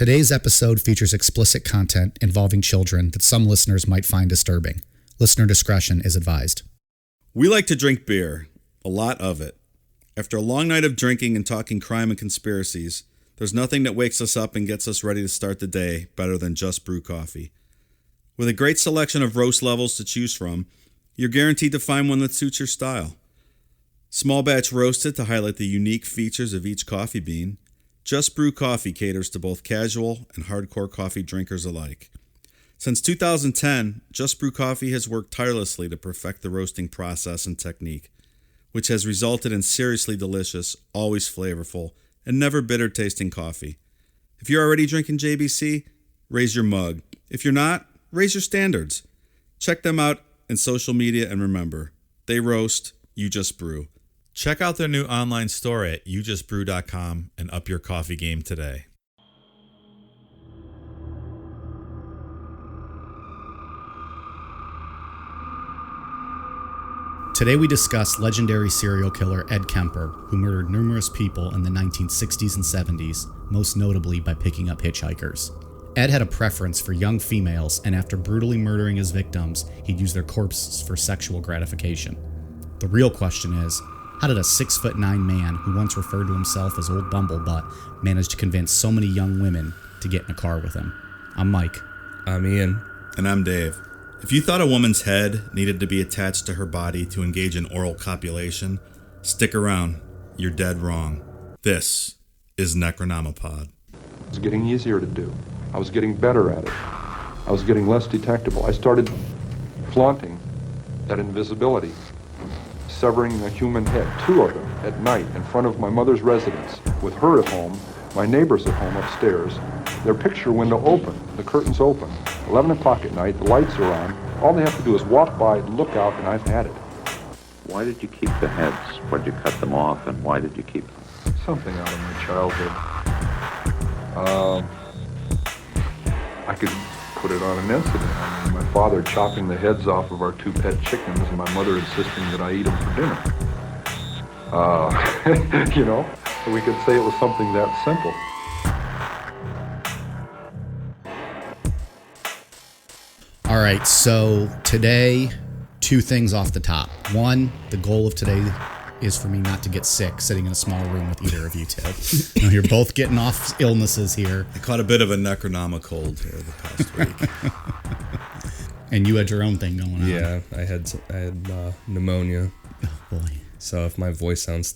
Today's episode features explicit content involving children that some listeners might find disturbing. Listener discretion is advised. We like to drink beer, a lot of it. After a long night of drinking and talking crime and conspiracies, there's nothing that wakes us up and gets us ready to start the day better than Just Brew coffee. With a great selection of roast levels to choose from, you're guaranteed to find one that suits your style. Small batch roasted to highlight the unique features of each coffee bean, Just Brew Coffee caters to both casual and hardcore coffee drinkers alike. Since 2010, Just Brew Coffee has worked tirelessly to perfect the roasting process and technique, which has resulted in seriously delicious, always flavorful, and never bitter tasting coffee. If you're already drinking JBC, raise your mug. If you're not, raise your standards. Check them out in social media and remember, they roast, you just brew. Check out their new online store at youjustbrew.com and up your coffee game today. Today we discuss legendary serial killer Ed Kemper, who murdered numerous people in the 1960s and 70s, most notably by picking up hitchhikers. Ed had a preference for young females, and after brutally murdering his victims, he'd use their corpses for sexual gratification. The real question is, how did a 6'9" man who once referred to himself as Old Bumblebutt manage to convince so many young women to get in a car with him? I'm Mike. I'm Ian. And I'm Dave. If you thought a woman's head needed to be attached to her body to engage in oral copulation, stick around. You're dead wrong. This is Necronomipod. It was getting easier to do. I was getting better at it. I was getting less detectable. I started flaunting that invisibility, severing a human head, 2 of them, at night in front of my mother's residence, with her at home, my neighbors at home upstairs, their picture window open, the curtains open, 11 o'clock at night, the lights are on. All they have to do is walk by, look out, and I've had it. Why did you keep the heads? Why did you cut them off, and why did you keep them? Something out of my childhood. I could put it on an incident. I mean, my father chopping the heads off of our 2 pet chickens and my mother insisting that I eat them for dinner. We could say it was something that simple. All right, so today, 2 things off the top. One, the goal of today is for me not to get sick sitting in a small room with either of you two. You're both getting off illnesses here. I caught a bit of a Necronomicold here the past week. And you had your own thing going on. Yeah, I had pneumonia. Oh boy. So if my voice sounds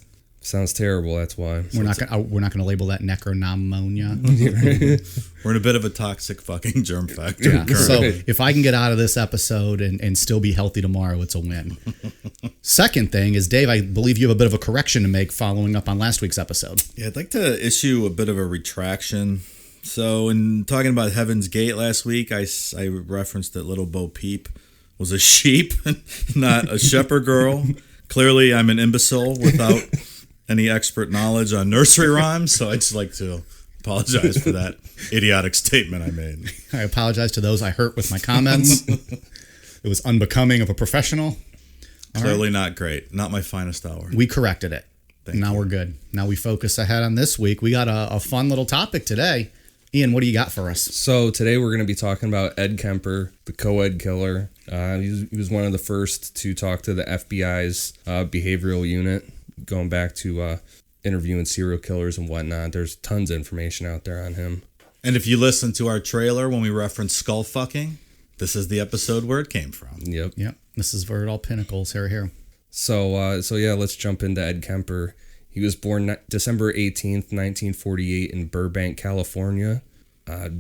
terrible, that's why. We're not gonna label that necronomonia. We're in a bit of a toxic fucking germ factor. Yeah. So if I can get out of this episode and still be healthy tomorrow, it's a win. Second thing is, Dave, I believe you have a bit of a correction to make following up on last week's episode. Yeah, I'd like to issue a bit of a retraction. So in talking about Heaven's Gate last week, I referenced that Little Bo Peep was a sheep, not a shepherd girl. Clearly, I'm an imbecile without any expert knowledge on nursery rhymes, so I'd just like to apologize for that idiotic statement I made. I apologize to those I hurt with my comments. It was unbecoming of a professional. Clearly not great. Not my finest hour. We corrected it. Now you. We're good. Now we focus ahead on this week. We got a fun little topic today. Ian, what do you got for us? So today we're going to be talking about Ed Kemper, the co-ed killer. He was one of the first to talk to the FBI's behavioral unit, going back to interviewing serial killers and whatnot. There's tons of information out there on him. And if you listen to our trailer when we reference skull fucking, this is the episode where it came from. Yep. This is where it all pinnacles here. So yeah, let's jump into Ed Kemper. He was born December 18th, 1948 in Burbank, California.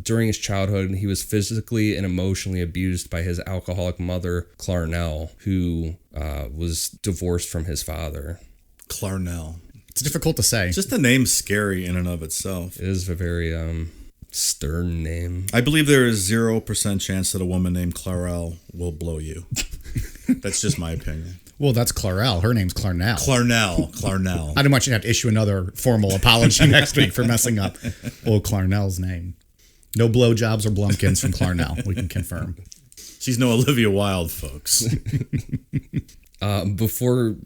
During his childhood, he was physically and emotionally abused by his alcoholic mother, Clarnell, who was divorced from his father. Clarnell. It's difficult to say. Just the name's scary in and of itself. It is a very stern name. I believe there is 0% chance that a woman named Clarell will blow you. That's just my opinion. Well, that's Clarell. Her name's Clarnell. Clarnell. I don't want you to have to issue another formal apology next week for messing up old Clarnell's name. No blowjobs or blumpkins from Clarnell, we can confirm. She's no Olivia Wilde, folks. Before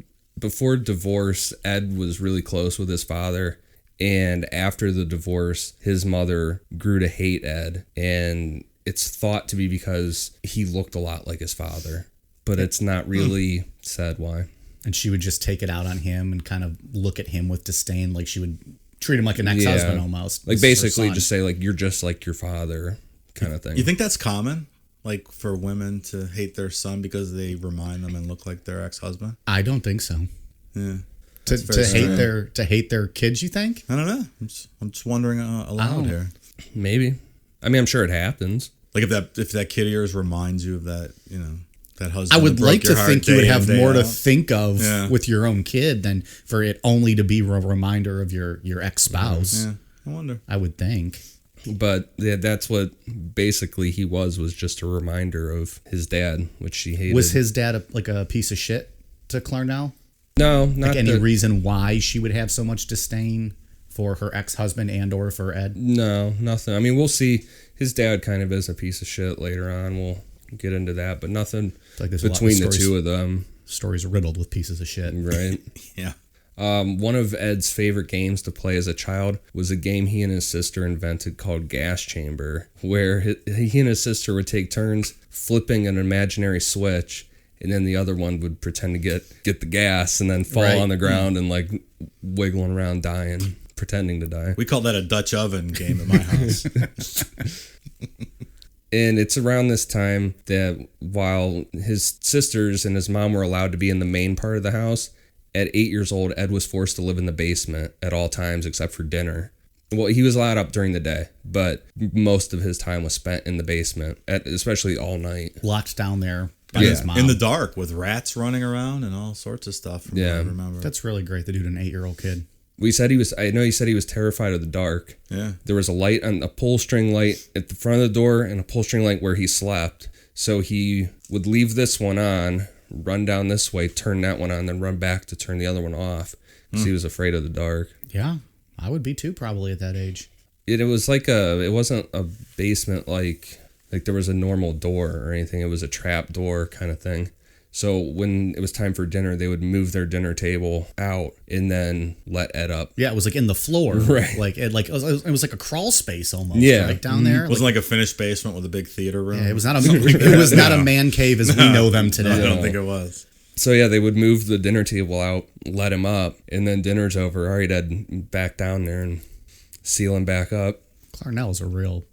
divorce, Ed was really close with his father, And after the divorce, his mother grew to hate Ed, and it's thought to be because he looked a lot like his father, but it's not really said why. And she would just take it out on him and kind of look at him with disdain, like she would treat him like an ex-husband almost. Like basically just say like, you're just like your father kind of thing. You think that's common? Like for women to hate their son because they remind them and look like their ex-husband? I don't think so. Yeah. To hate their kids, you think? I don't know. I'm just wondering aloud here. Maybe. I mean, I'm sure it happens. Like if that kid of yours reminds you of that, that husband. I would like to think you would have more to out. think of with your own kid than for it only to be a reminder of your ex-spouse. Yeah, I wonder. I would think. But yeah, that's what basically he was just a reminder of his dad, which she hated. Was his dad a piece of shit to Clarnell? No, not like any reason why she would have so much disdain for her ex-husband and or for Ed? No, nothing. I mean, we'll see. His dad kind of is a piece of shit later on. We'll get into that, but nothing like between the two of them. Stories riddled with pieces of shit. Right. Yeah. One of Ed's favorite games to play as a child was a game he and his sister invented called Gas Chamber, where he and his sister would take turns flipping an imaginary switch, and then the other one would pretend to get the gas and then fall on the ground and like wiggling around dying, pretending to die. We call that a Dutch oven game at my house. And it's around this time that while his sisters and his mom were allowed to be in the main part of the house, at 8 years old, Ed was forced to live in the basement at all times except for dinner. Well, he was allowed up during the day, but most of his time was spent in the basement, especially all night. Locked down there by his mom. In the dark with rats running around and all sorts of stuff. From what I remember. That's really great to do to an 8-year-old kid. I know he said he was terrified of the dark. Yeah. There was a pull string light at the front of the door and a pull string light where he slept. So he would leave this one on, run down this way, turn that one on, then run back to turn the other one off because he was afraid of the dark. Yeah, I would be too probably at that age. It was like it wasn't a basement like there was a normal door or anything. It was a trap door kind of thing. So when it was time for dinner, they would move their dinner table out and then let Ed up. Yeah, it was like in the floor, right? It was like a crawl space almost. Yeah, right down there. It wasn't like a finished basement with a big theater room. Yeah, it was not a man cave as we know them today. I don't think it was. So yeah, they would move the dinner table out, let him up, and then dinner's over. All right, Ed, back down there and seal him back up. Clarnell's a real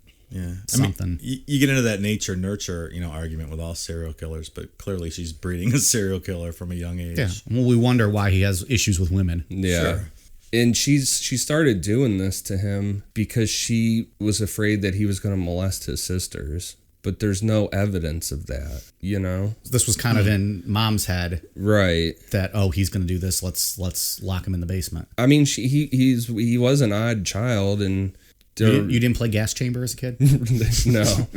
something. I mean, you get into that nature nurture argument with all serial killers, but clearly she's breeding a serial killer from a young age. Yeah. Well, we wonder why he has issues with women. Yeah. Sure. And she started doing this to him because she was afraid that he was going to molest his sisters. But there's no evidence of that, This was kind of in Mom's head. Right. That, he's going to do this. Let's lock him in the basement. I mean, he was an odd child, and you didn't play Gas Chamber as a kid? No.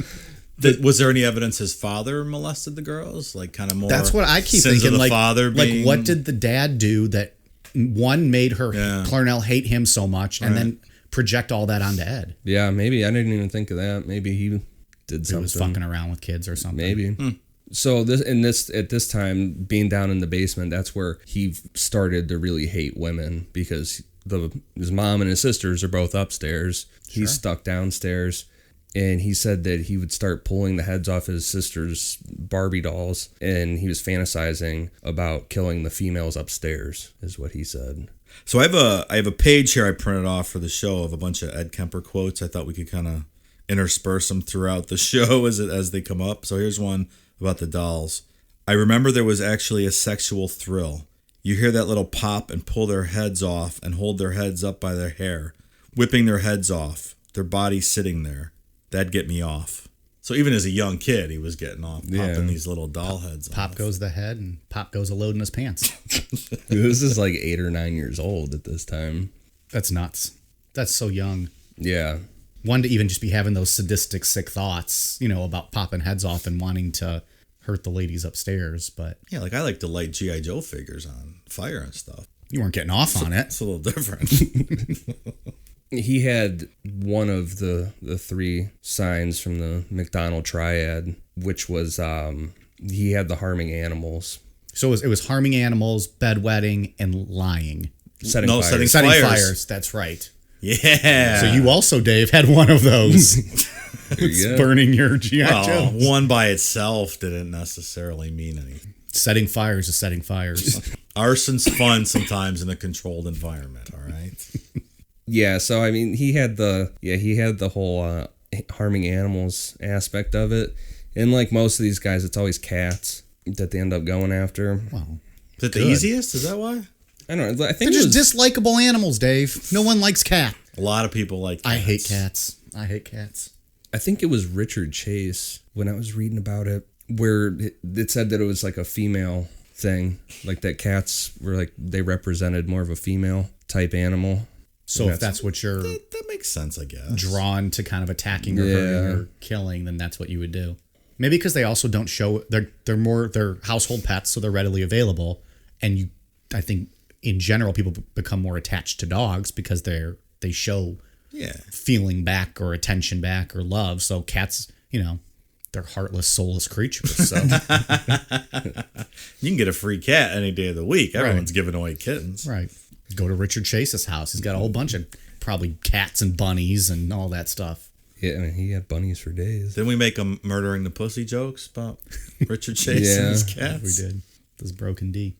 Was there any evidence his father molested the girls? Like kind of more. That's what I keep sins thinking. Of the father being... what did the dad do that one made her Clarnell hate him so much, and then project all that onto Ed? Yeah, maybe I didn't even think of that. Maybe he did something. He was fucking around with kids or something. Maybe. So at this time, being down in the basement, that's where he started to really hate women because his mom and his sisters are both upstairs. Sure. He's stuck downstairs, and he said that he would start pulling the heads off his sister's Barbie dolls, and he was fantasizing about killing the females upstairs, is what he said. So I have a page here I printed off for the show of a bunch of Ed Kemper quotes. I thought we could kind of intersperse them throughout the show as they come up. So here's one about the dolls. I remember there was actually a sexual thrill. You hear that little pop and pull their heads off and hold their heads up by their hair, whipping their heads off, their bodies sitting there. That'd get me off. So even as a young kid, he was getting off, popping these little doll heads off. Pop goes the head and pop goes a load in his pants. This is like 8 or 9 years old at this time. That's nuts. That's so young. Yeah. One to even just be having those sadistic, sick thoughts, about popping heads off and wanting to hurt the ladies upstairs. But yeah, like I like to light G.I. Joe figures on fire and stuff. You weren't getting off on it. It's a little different. He had one of the 3 signs from the McDonald triad, which was he had the harming animals. So it was harming animals, bedwetting, and lying. Setting fires. Setting fires. That's right. Yeah. So you also, Dave, had one of those. There you go. Burning your G.I. Well, Joes. one by itself didn't necessarily mean anything. Setting fires is setting fires. Arson's fun sometimes in a controlled environment, all right? Yeah, so I mean, he had the whole harming animals aspect of it. And like most of these guys, it's always cats that they end up going after. Wow. Is it the Good. easiest? Is that why? I don't know. I They're think it just was, dislikable animals, Dave. No one likes cat. A lot of people like cats. I hate cats. I hate cats. I think it was Richard Chase when I was reading about it, where it said that it was like a female thing, like that cats were like they represented more of a female type animal. So if that's what you're That makes sense, I guess. drawn to kind of attacking or hurting or killing, then that's what you would do. Maybe because they also don't show they're household pets, so they're readily available, and I think in general people become more attached to dogs because they show feeling back or attention back or love. So cats, they're heartless, soulless creatures. So You can get a free cat any day of the week. Everyone's giving away kittens. right, go to Richard Chase's house. He's got a whole bunch of probably cats and bunnies and all that stuff. Yeah, I mean, he had bunnies for days. Didn't we make a murdering the pussy jokes about Richard Chase and his cats? We did. This broken D.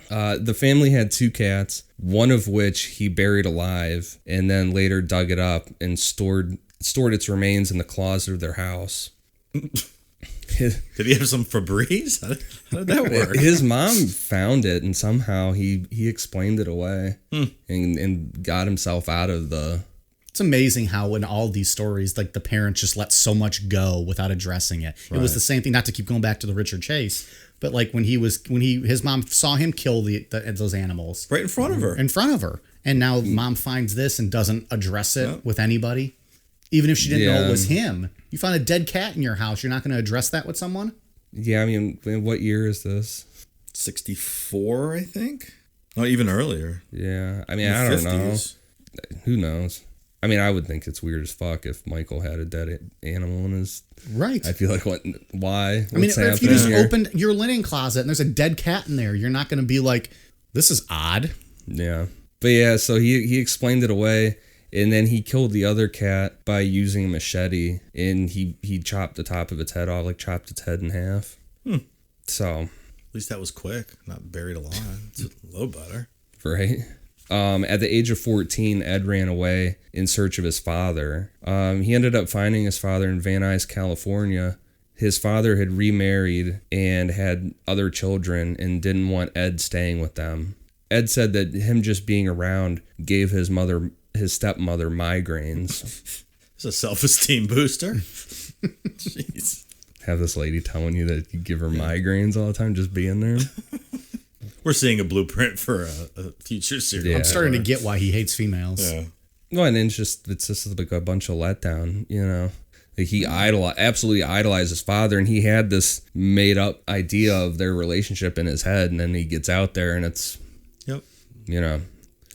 The family had 2 cats, one of which he buried alive and then later dug it up and stored its remains in the closet of their house. Did he have some Febreze? How did that work? His mom found it and somehow he explained it away and got himself out of the... It's amazing how in all these stories, like the parents just let so much go without addressing it. It was the same thing, not to keep going back to the Richard Chase, but like when his mom saw him kill those animals Right in front of her. and now mom finds this and doesn't address it with anybody, even if she didn't know it was him. You find a dead cat in your house, you're not going to address that with someone? Yeah, I mean, what year is this? 64, I think? Not even earlier. Yeah, I mean, In the I don't know. 50s. Who knows? I mean, I would think it's weird as fuck if Michael had a dead animal in his... Right. I feel like, why? I mean, What's if you just happening here? opened your linen closet and there's a dead cat in there, you're not going to be like, this is odd. Yeah. But yeah, so he explained it away, and then he killed the other cat by using a machete, and he chopped the top of its head off, like chopped its head in half. So... At least that was quick, not buried alive. It's a little better. Right. At the age of 14, Ed ran away in search of his father. He ended up finding his father in Van Nuys, California. His father had remarried and had other children and didn't want Ed staying with them. Ed said that him just being around gave his stepmother migraines. It's a self-esteem booster. Jeez. Have this lady telling you that you give her migraines all the time just being there. We're seeing a blueprint for a future series. Yeah. I'm starting to get why he hates females. Yeah. No, and it's just like a bunch of letdown, Like he absolutely idolized his father, and he had this made up idea of their relationship in his head, and then he gets out there and it's, Yep.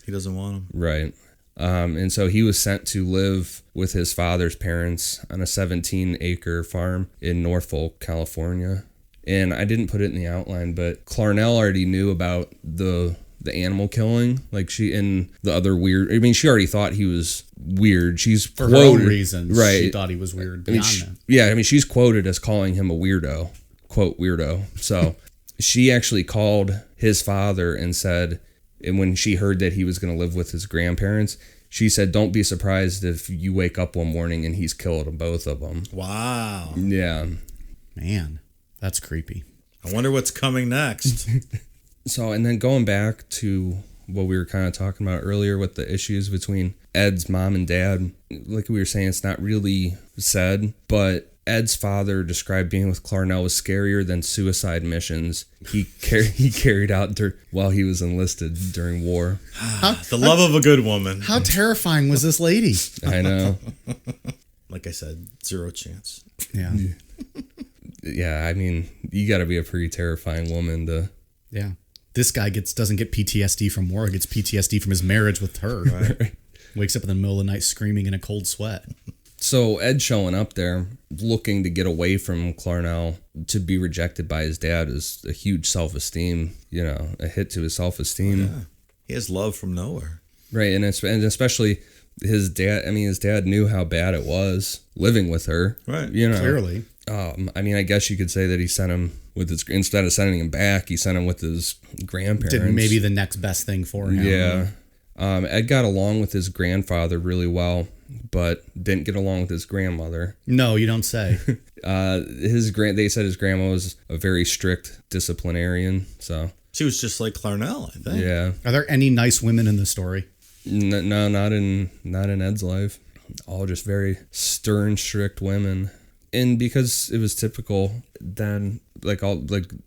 He doesn't want him. Right. And so he was sent to live with his father's parents on a 17-acre farm in Norfolk, California. And I didn't put it in the outline, but Clarnell already knew about the animal killing. Like she already thought he was weird. She's For quoted, her own reasons, right? she thought he was weird beyond that. Yeah, she's quoted as calling him a weirdo, quote weirdo. So she actually called his father and said, and when she heard that he was going to live with his grandparents, she said, "Don't be surprised if you wake up one morning and he's killed both of them." Wow. Yeah. Man, that's creepy. I wonder what's coming next. So, and then going back to what we were kind of talking about earlier with the issues between Ed's mom and dad, like we were saying, it's not really said, but Ed's father described being with Clarnell was scarier than suicide missions he carried out while he was enlisted during war. The love of a good woman. How terrifying was this lady? I know. Like I said, 0 chance. Yeah. Yeah, I mean, you got to be a pretty terrifying woman to... Yeah. This guy doesn't get PTSD from war, he gets PTSD from his marriage with her. Right. Wakes up in the middle of the night screaming in a cold sweat. So Ed showing up there, looking to get away from Clarnell, to be rejected by his dad is a huge self-esteem, a hit to his self-esteem. Yeah. He has love from nowhere. Right, and especially his dad. I mean, his dad knew how bad it was living with her. Right. You know, Clearly. I mean, I guess you could say that he sent him with his, instead of sending him back, he sent him with his grandparents. Did maybe the next best thing for him. Yeah. Ed got along with his grandfather really well, but didn't get along with his grandmother. No, you don't say. They said his grandma was a very strict disciplinarian. So She was just like Clarnell, I think. yeah, Are there any nice women in the story? no, not in Ed's life. All just very stern, strict women. And because it was typical then, like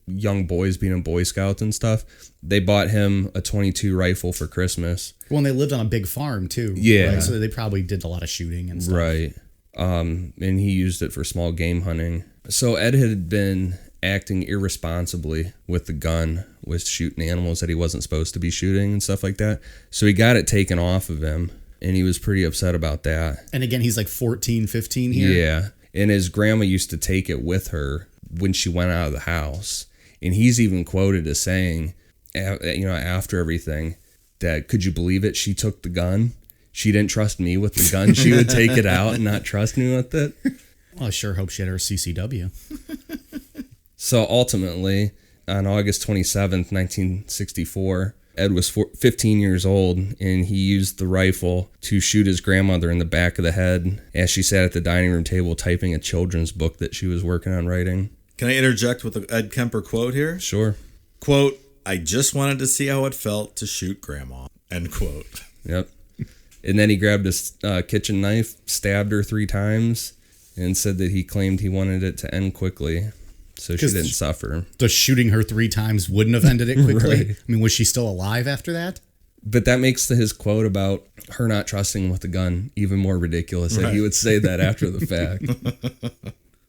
young boys being in Boy Scouts and stuff, they bought him a .22 rifle for Christmas. Well, and they lived on a big farm too. Yeah. Right? So they probably did a lot of shooting and stuff. Right. And he used it for small game hunting. So Ed had been acting irresponsibly with the gun, with shooting animals that he wasn't supposed to be shooting and stuff like that. So he got it taken off of him, and he was pretty upset about that. And again, he's like 14, 15 here. Yeah. And his grandma used to take it with her when she went out of the house. And he's even quoted as saying, after everything, that, could you believe it? She took the gun. She didn't trust me with the gun. She would take it out and not trust me with it. Well, I sure hope she had her CCW. So ultimately, on August 27th, 1964, Ed was 15 years old, and he used the rifle to shoot his grandmother in the back of the head as she sat at the dining room table typing a children's book that she was working on writing. Can I interject with an Ed Kemper quote here? Sure. Quote, I just wanted to see how it felt to shoot Grandma. End quote. Yep. And then he grabbed his kitchen knife, stabbed her 3 times, and said that he claimed he wanted it to end quickly so she didn't suffer. The shooting her 3 times wouldn't have ended it quickly. Right. I mean, was she still alive after that? But that makes his quote about her not trusting him with the gun even more ridiculous, that he would say that after the fact.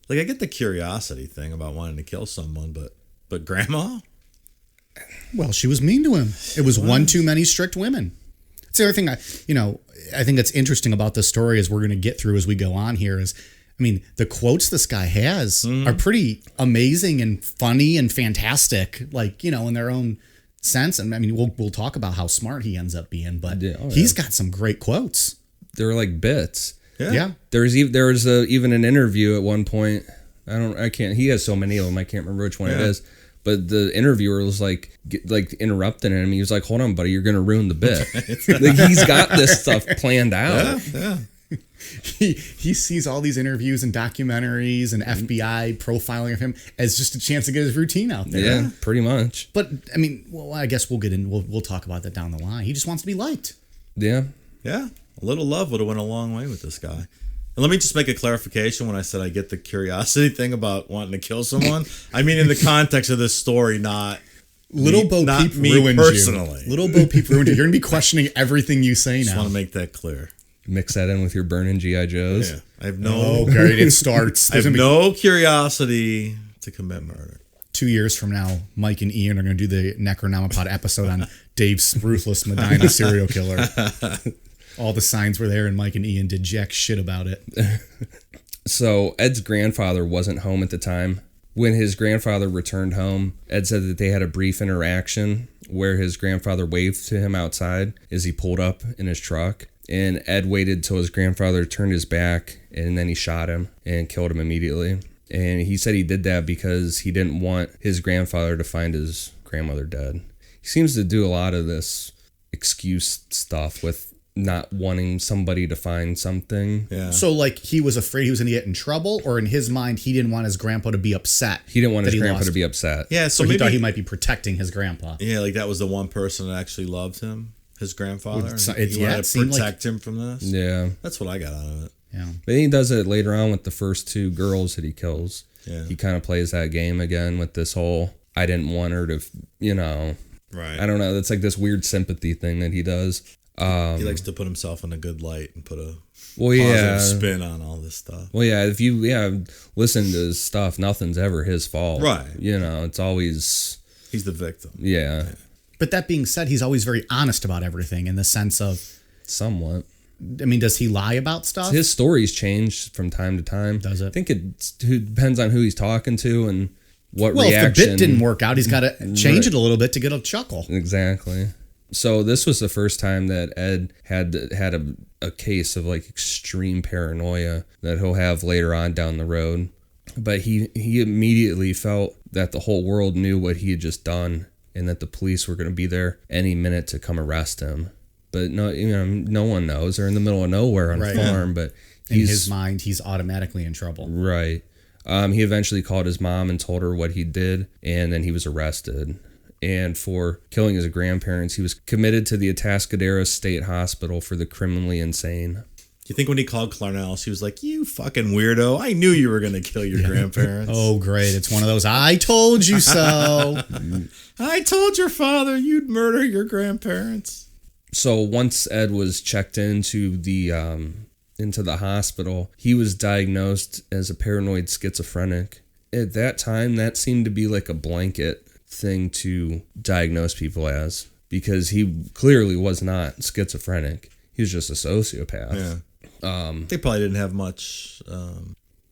Like, I get the curiosity thing about wanting to kill someone, but Grandma? Well, she was mean to him. It was one too many strict women. It's the other thing I think that's interesting about this story as we're going to get through as we go on here is, I mean, the quotes this guy has are pretty amazing and funny and fantastic, like, in their own sense. And I mean, we'll talk about how smart he ends up being, but he's got some great quotes. They're like bits. Yeah. There was even an interview at one point. He has so many of them, I can't remember which one it is. But the interviewer was like interrupting him. He was like, "Hold on, buddy, you're gonna ruin the bit." Like, he's got this stuff planned out. Yeah. He sees all these interviews and documentaries and FBI profiling of him as just a chance to get his routine out there. Yeah, pretty much. But I mean, well, I guess we'll talk about that down the line. He just wants to be liked. Yeah. Yeah. A little love would have went a long way with this guy. And let me just make a clarification when I said I get the curiosity thing about wanting to kill someone. I mean, in the context of this story, not Little Bo Peep ruined personally. you. Little Bo Peep ruined you. You're going to be questioning everything you say Just now. want to make that clear. Mix that in with your burning G.I. Joes. Yeah. I have great. It starts. I have no curiosity to commit murder. 2 years from now, Mike and Ian are going to do the Necronomicon episode on Dave's ruthless Medina serial killer. All the signs were there, and Mike and Ian did jack shit about it. So Ed's grandfather wasn't home at the time. When his grandfather returned home, Ed said that they had a brief interaction where his grandfather waved to him outside as he pulled up in his truck. And Ed waited till his grandfather turned his back, and then he shot him and killed him immediately. And he said he did that because he didn't want his grandfather to find his grandmother dead. He seems to do a lot of this excuse stuff with not wanting somebody to find something. Yeah. So, like, he was afraid he was going to get in trouble, or in his mind, he didn't want his grandpa to be upset. He didn't want that his he grandpa lost. to be upset. Yeah, So so he maybe thought he might be protecting his grandpa. Yeah, like that was the one person that actually loved him, his grandfather. Well, and it he wanted to seemed like- protect him from this. Yeah. That's what I got out of it. Yeah. But he does it later on with the first 2 girls that he kills. Yeah. He kind of plays that game again with this whole, I didn't want her to, Right. I don't know. That's like this weird sympathy thing that he does. He likes to put himself in a good light and put a Well, positive spin on all this stuff. Well, yeah, if you listen to his stuff, nothing's ever his fault. Right. It's always... He's the victim. Yeah. But that being said, he's always very honest about everything in the sense of, Somewhat. I mean, does he lie about stuff? His stories change from time to time. Does it? I think it depends on who he's talking to and what well, reaction. if the bit didn't work out, he's got to change it a little bit to get a chuckle. Exactly. So this was the first time that Ed had a case of like extreme paranoia that he'll have later on down the road. But he immediately felt that the whole world knew what he had just done and that the police were going to be there any minute to come arrest him. But no one knows. They're in the middle of nowhere on a farm. But in his mind, he's automatically in trouble. Right. He eventually called his mom and told her what he did, and then he was arrested. And for killing his grandparents, he was committed to the Atascadero State Hospital for the criminally insane. You think when he called Clarnell, she was like, "You fucking weirdo. I knew you were going to kill your grandparents." Oh, great. It's one of those, I told you so. I told your father you'd murder your grandparents. So once Ed was checked into the hospital, he was diagnosed as a paranoid schizophrenic. At that time, that seemed to be like a blanket thing to diagnose people as, because he clearly was not schizophrenic. He was just a sociopath. Yeah. They probably didn't have much,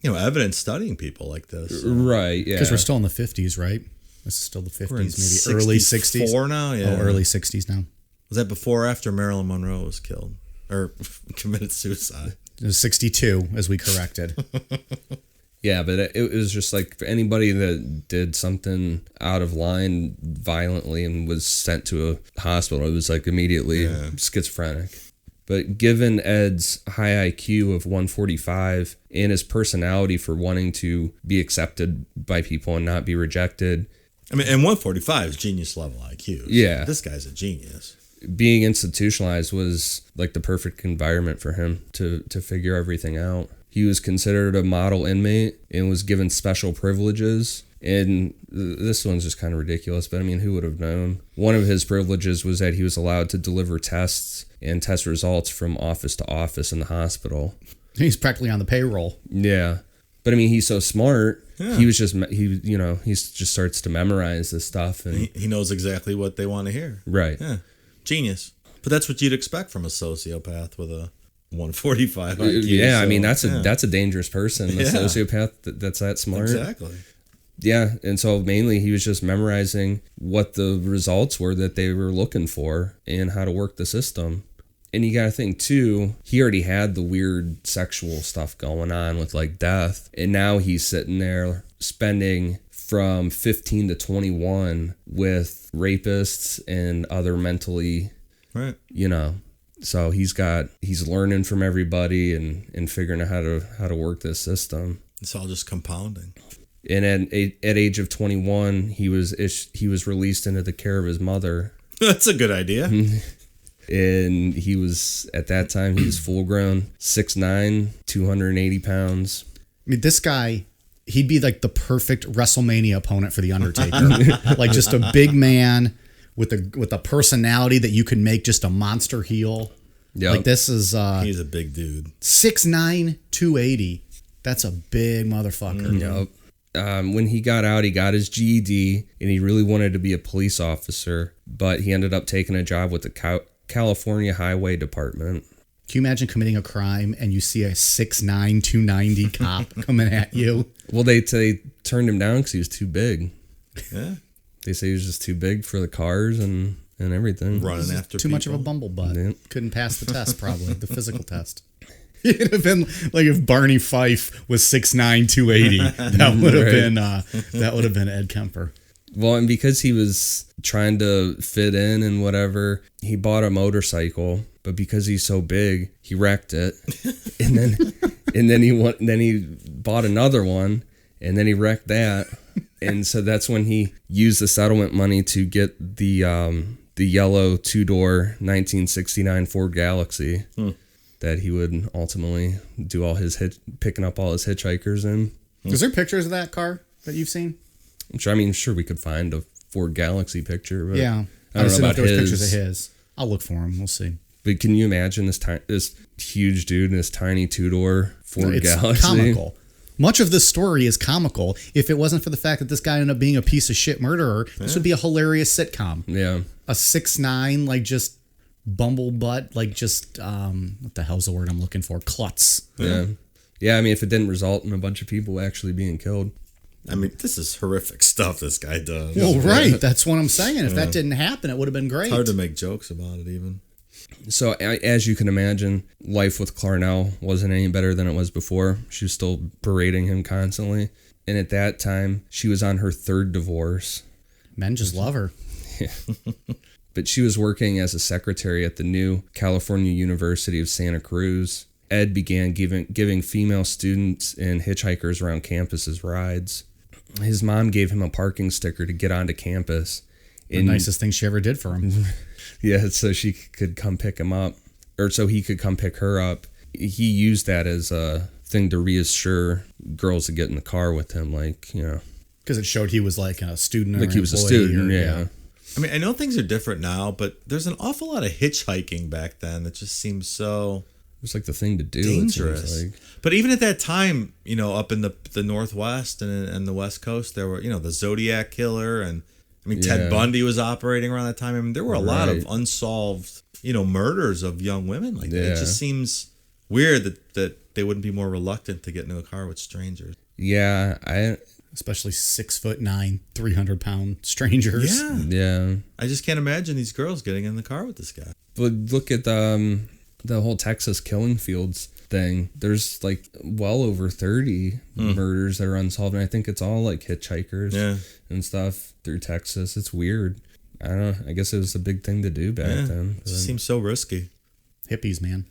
evidence studying people like this. Right, yeah. Because we're still in the 50s, right? This is still the 50s, We're in maybe early 60s. 64 now? Yeah. Oh, early 60s now. Was that before or after Marilyn Monroe was killed? Or committed suicide? It was 62, as we corrected. Yeah, but it was just like for anybody that did something out of line violently and was sent to a hospital, it was like immediately schizophrenic. But given Ed's high IQ of 145 and his personality for wanting to be accepted by people and not be rejected. I mean, and 145 is genius level IQ. So yeah. This guy's a genius. Being institutionalized was like the perfect environment for him to figure everything out. He was considered a model inmate and was given special privileges. And this one's just kind of ridiculous, but I mean, who would have known? One of his privileges was that he was allowed to deliver tests and test results from office to office in the hospital. He's practically on the payroll. Yeah. But I mean, he's so smart. Yeah. He just starts to memorize this stuff. And he knows exactly what they want to hear. Right. Yeah. Genius. But that's what you'd expect from a sociopath with a 145 IQ. Yeah, so, I mean, that's a dangerous person. A sociopath that's that smart. Exactly. Yeah, and so mainly he was just memorizing what the results were that they were looking for and how to work the system. And you got to think, too, he already had the weird sexual stuff going on with, like, death. And now he's sitting there spending from 15 to 21 with rapists and other mentally, right. So he's learning from everybody and figuring out how to work this system. It's all just compounding. And at age of 21, he was released into the care of his mother. That's a good idea. And he was, at that time, he was full grown, 6'9", 280 pounds. I mean, this guy, he'd be like the perfect WrestleMania opponent for The Undertaker. Like just a big man with a personality that you could make just a monster heel. Yep. Like this is... He's a big dude. 6'9", 280. That's a big motherfucker. Yep. When he got out, he got his GED, and he really wanted to be a police officer, but he ended up taking a job with the California Highway Department. Can you imagine committing a crime and you see a 6'9", 290 cop coming at you? Well, they turned him down because he was too big. Yeah. They say he was just too big for the cars and everything. Running after Too people. much of a bumblebutt. Yeah. Couldn't pass the test, probably, the physical test. It'd have been like if Barney Fife was 6'9", 280. That would have been Ed Kemper. Well, and because he was trying to fit in and whatever, he bought a motorcycle. But because he's so big, he wrecked it, and then he bought another one, and then he wrecked that, and so that's when he used the settlement money to get the yellow 2-door 1969 Ford Galaxy. That he would ultimately do all his picking up all his hitchhikers in. Is there pictures of that car that you've seen? Sure we could find a Ford Galaxy picture. But Yeah. I don't know about if there was his. pictures of his. I'll look for him. We'll see. But can you imagine this huge dude in this tiny 2-door Ford It's Galaxy? comical. Much of this story is comical. If it wasn't for the fact that this guy ended up being a piece of shit murderer, this would be a hilarious sitcom. Yeah. A 6'9", like just bumblebutt, like just what the hell's the word I'm looking for? Klutz. Yeah. Yeah, I mean, if it didn't result in a bunch of people actually being killed. I mean, this is horrific stuff this guy does. Well, right. That's what I'm saying. If that didn't happen, it would have been great. It's hard to make jokes about it even. So as you can imagine, life with Clarnell wasn't any better than it was before. She was still berating him constantly. And at that time, she was on her third divorce. Men just love her. But she was working as a secretary at the new California University of Santa Cruz. Ed began giving female students and hitchhikers around campuses rides. His mom gave him a parking sticker to get onto campus. The nicest thing she ever did for him. Yeah, so she could come pick him up, or so he could come pick her up. He used that as a thing to reassure girls to get in the car with him, like, you know. Because it showed he was like a student or like he was a student, yeah. I mean, I know things are different now, but there's an awful lot of hitchhiking back then that just seems so... It was like the thing to do. Dangerous. Like. But even at that time, you know, up in the Northwest and the West Coast, there were, you know, the Zodiac Killer, and I mean, Ted Bundy was operating around that time. I mean, there were a lot of unsolved, you know, murders of young women like that. It just seems weird that they wouldn't be more reluctant to get into a car with strangers. Yeah, especially 6'9", 300-pound strangers. Yeah. I just can't imagine these girls getting in the car with this guy. But look at the whole Texas killing fields thing. There's like well over 30 murders that are unsolved, and I think it's all like hitchhikers and stuff through Texas. It's weird. I don't know. I guess it was a big thing to do back then. It just seems so risky. Hippies, man.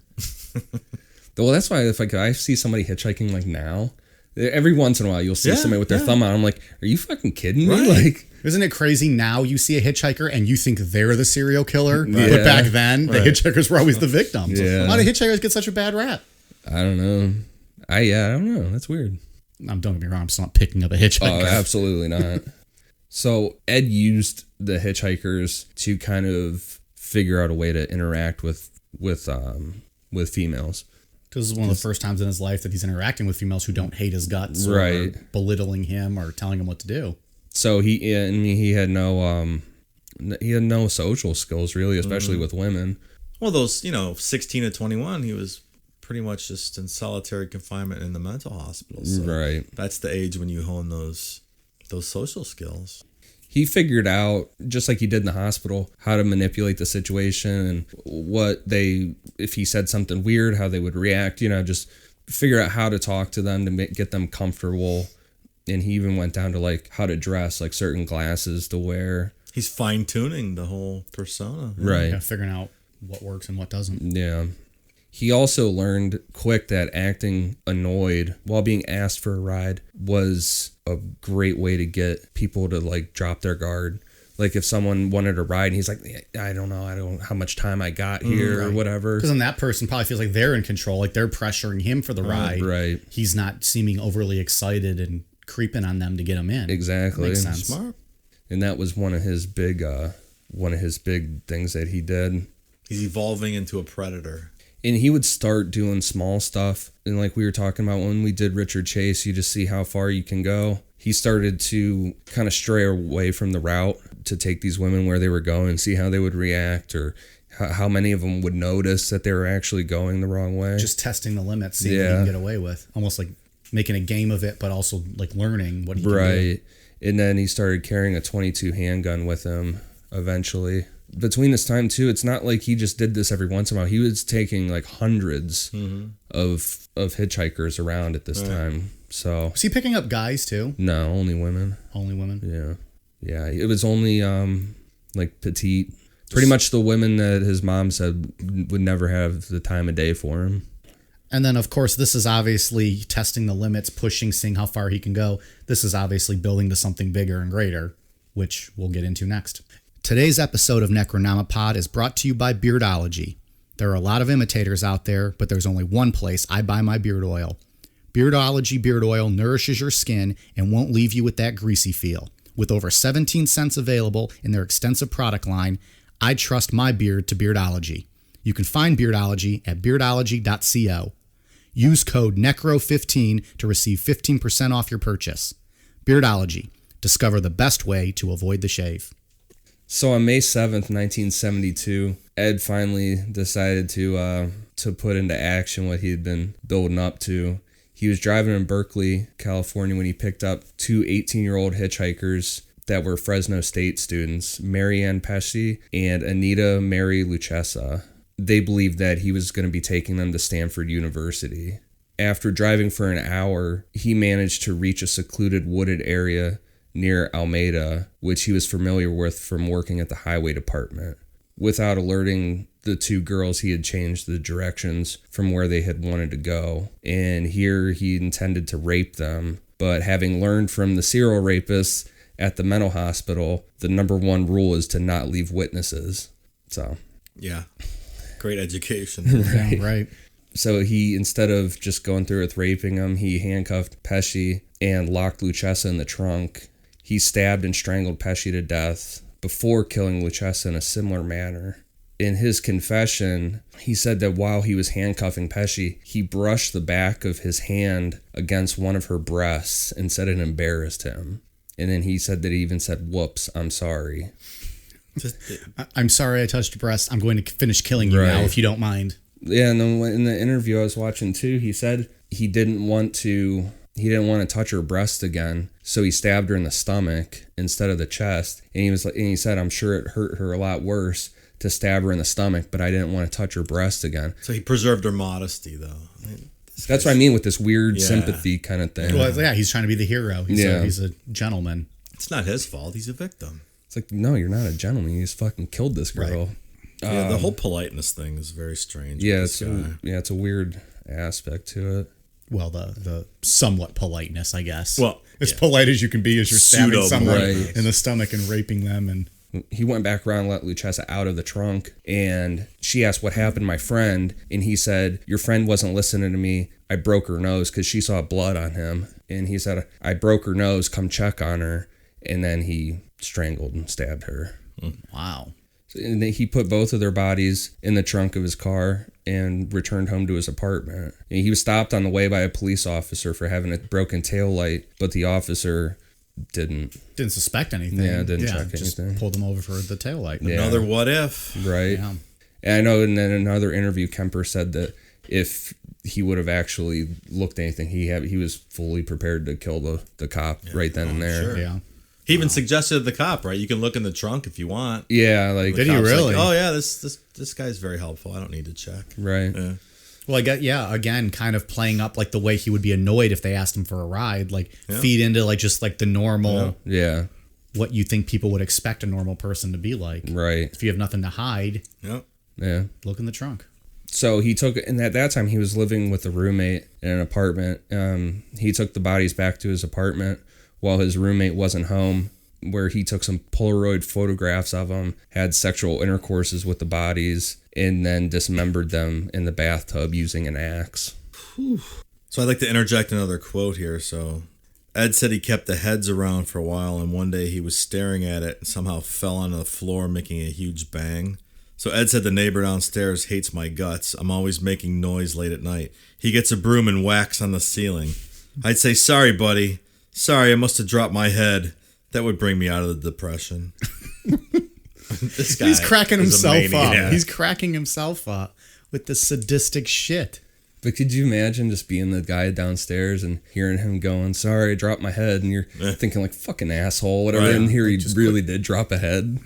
Well, that's why if I see somebody hitchhiking like now, every once in a while you'll see somebody with their thumb out. I'm like, are you fucking kidding me? Like, isn't it crazy now you see a hitchhiker and you think they're the serial killer? But back then, the hitchhikers were always the victims. Why do hitchhikers get such a bad rap? I don't know. I don't know. That's weird. Don't get me wrong. I'm still not picking up a hitchhiker. Oh, absolutely not. So Ed used the hitchhikers to kind of figure out a way to interact with females. Because this is one of the first times in his life that he's interacting with females who don't hate his guts or belittling him or telling him what to do. So he had no social skills really, especially with women. Well, those 16 to 21, he was pretty much just in solitary confinement in the mental hospital. So right. That's the age when you hone those social skills. He figured out, just like he did in the hospital, how to manipulate the situation and if he said something weird, how they would react, just figure out how to talk to them to get them comfortable. And he even went down to like how to dress, like certain glasses to wear. He's fine tuning the whole persona. Right. Yeah, figuring out what works and what doesn't. Yeah. He also learned quick that acting annoyed while being asked for a ride was a great way to get people to like drop their guard. Like if someone wanted a ride and he's like, I don't know how much time I got here or whatever. Because then that person probably feels like they're in control, like they're pressuring him for the ride. Right. He's not seeming overly excited and creeping on them to get him in. Exactly. Makes sense. Smart. And that was one of his big things that he did. He's evolving into a predator. And he would start doing small stuff. And like we were talking about when we did Richard Chase, you just see how far you can go. He started to kind of stray away from the route to take these women where they were going and see how they would react or how many of them would notice that they were actually going the wrong way. Just testing the limits, seeing what he can get away with. Almost like making a game of it, but also like learning what he can do. Right. And then he started carrying a .22 handgun with him eventually. Between this time too, it's not like he just did this every once in a while. He was taking like hundreds of hitchhikers around at this time. So was he picking up guys too? No, only women. Only women. Yeah. It was only like petite. Pretty much the women that his mom said would never have the time of day for him. And then, of course, this is obviously testing the limits, pushing, seeing how far he can go. This is obviously building to something bigger and greater, which we'll get into next. Today's episode of Necronomipod is brought to you by Beardology. There are a lot of imitators out there, but there's only one place I buy my beard oil. Beardology beard oil nourishes your skin and won't leave you with that greasy feel. With over 17 cents available in their extensive product line, I trust my beard to Beardology. You can find Beardology at beardology.co. Use code NECRO15 to receive 15% off your purchase. Beardology. Discover the best way to avoid the shave. So on May 7th, 1972, Ed finally decided to put into action what he had been building up to. He was driving in Berkeley, California, when he picked up two 18-year-old hitchhikers that were Fresno State students, Marianne Pesci and Anita Mary Lucchesa. They believed that he was going to be taking them to Stanford University. After driving for an hour, he managed to reach a secluded wooded area near Alameda, which he was familiar with from working at the highway department. Without alerting the two girls, he had changed the directions from where they had wanted to go. And here he intended to rape them. But having learned from the serial rapists at the mental hospital, the number one rule is to not leave witnesses. So, yeah, great education. Yeah, right. So he, instead of just going through with raping them, he handcuffed Pesci and locked Lucchesa in the trunk. He stabbed and strangled Pesci to death before killing Lucchesa in a similar manner. In his confession, he said that while he was handcuffing Pesci, he brushed the back of his hand against one of her breasts and said it embarrassed him. And then he said that he even said, "Whoops, I'm sorry." I'm sorry I touched your breast. I'm going to finish killing you now, if you don't mind. Yeah, and then in the interview I was watching too, he said he didn't want to touch her breast again, so he stabbed her in the stomach instead of the chest. And he said, "I'm sure it hurt her a lot worse to stab her in the stomach, but I didn't want to touch her breast again." So he preserved her modesty, though. That's what I mean with this weird sympathy kind of thing. Well, yeah, he's trying to be the hero. He's a gentleman. It's not his fault. He's a victim. It's like, no, you're not a gentleman. You just fucking killed this girl. Right. Yeah, the whole politeness thing is very strange. Yeah, it's a weird aspect to it. Well, the somewhat politeness, I guess. Well, as polite as you can be as you're stabbing someone Right. in the stomach and raping them. And he went back around and let Lucchesa out of the trunk, and she asked what happened to my friend, and he said, "Your friend wasn't listening to me. I broke her nose," because she saw blood on him. And he said, "I broke her nose, come check on her." And then he strangled and stabbed her. wow. And then he put both of their bodies in the trunk of his car and returned home to his apartment. And he was stopped on the way by a police officer for having a broken tail light, but the officer didn't suspect anything. Yeah, didn't check just anything. pulled him over for the taillight. Yeah. Another what if. Right. Yeah. And I know in another interview, Kemper said that if he would have actually looked anything, he was fully prepared to kill the cop right then and there. Sure. Yeah. He even suggested to the cop, right? You can look in the trunk if you want. Yeah, like Did he really? Like, oh yeah, this guy's very helpful. I don't need to check. right. Yeah. Well, again, kind of playing up like the way he would be annoyed if they asked him for a ride, like feed into like just like the normal, Yeah. what you think people would expect a normal person to be like. Right. If you have nothing to hide, Yep. Yeah. look in the trunk. So he took, and at that time he was living with a roommate in an apartment. He took the bodies back to his apartment while his roommate wasn't home, where he took some Polaroid photographs of them, had sexual intercourses with the bodies, and then dismembered them in the bathtub using an axe. So I'd like to interject another quote here. So Ed said he kept the heads around for a while, and one day he was staring at it and somehow fell onto the floor, making a huge bang. So Ed said the neighbor downstairs hates my guts. I'm always making noise late at night. He gets a broom and whacks on the ceiling. I'd say, "Sorry, buddy. Sorry, I must have dropped my head." That would bring me out of the depression. This guy He's cracking is a himself up. maniac. He's cracking himself up with this sadistic shit. But could you imagine just being the guy downstairs and hearing him going, "Sorry, I dropped my head," and you're thinking like, "Fucking asshole," whatever. Right. And here he really did drop a head.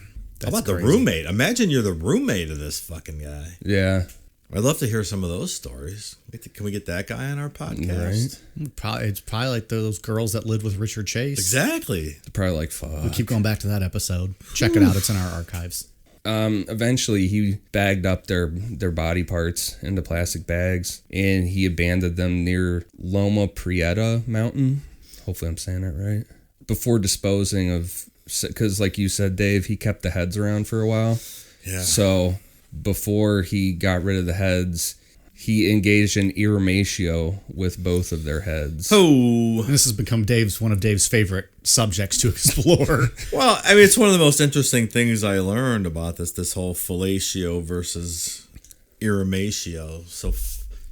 How about crazy. the roommate? Imagine you're the roommate of this fucking guy. Yeah. I'd love to hear some of those stories. Can we get that guy on our podcast? Right. It's probably like those girls that lived with Richard Chase. Exactly. They're probably like, fuck. We keep going back to that episode. Check it out. It's in our archives. Eventually, he bagged up their body parts into plastic bags, and he abandoned them near Loma Prieta Mountain. Hopefully I'm saying that right. Before disposing of, because like you said, Dave, he kept the heads around for a while. Yeah. So before he got rid of the heads, he engaged in irrematio with both of their heads. Oh. This has become one of Dave's favorite subjects to explore. Well, I mean, it's one of the most interesting things I learned about this whole fellatio versus irrematio. So,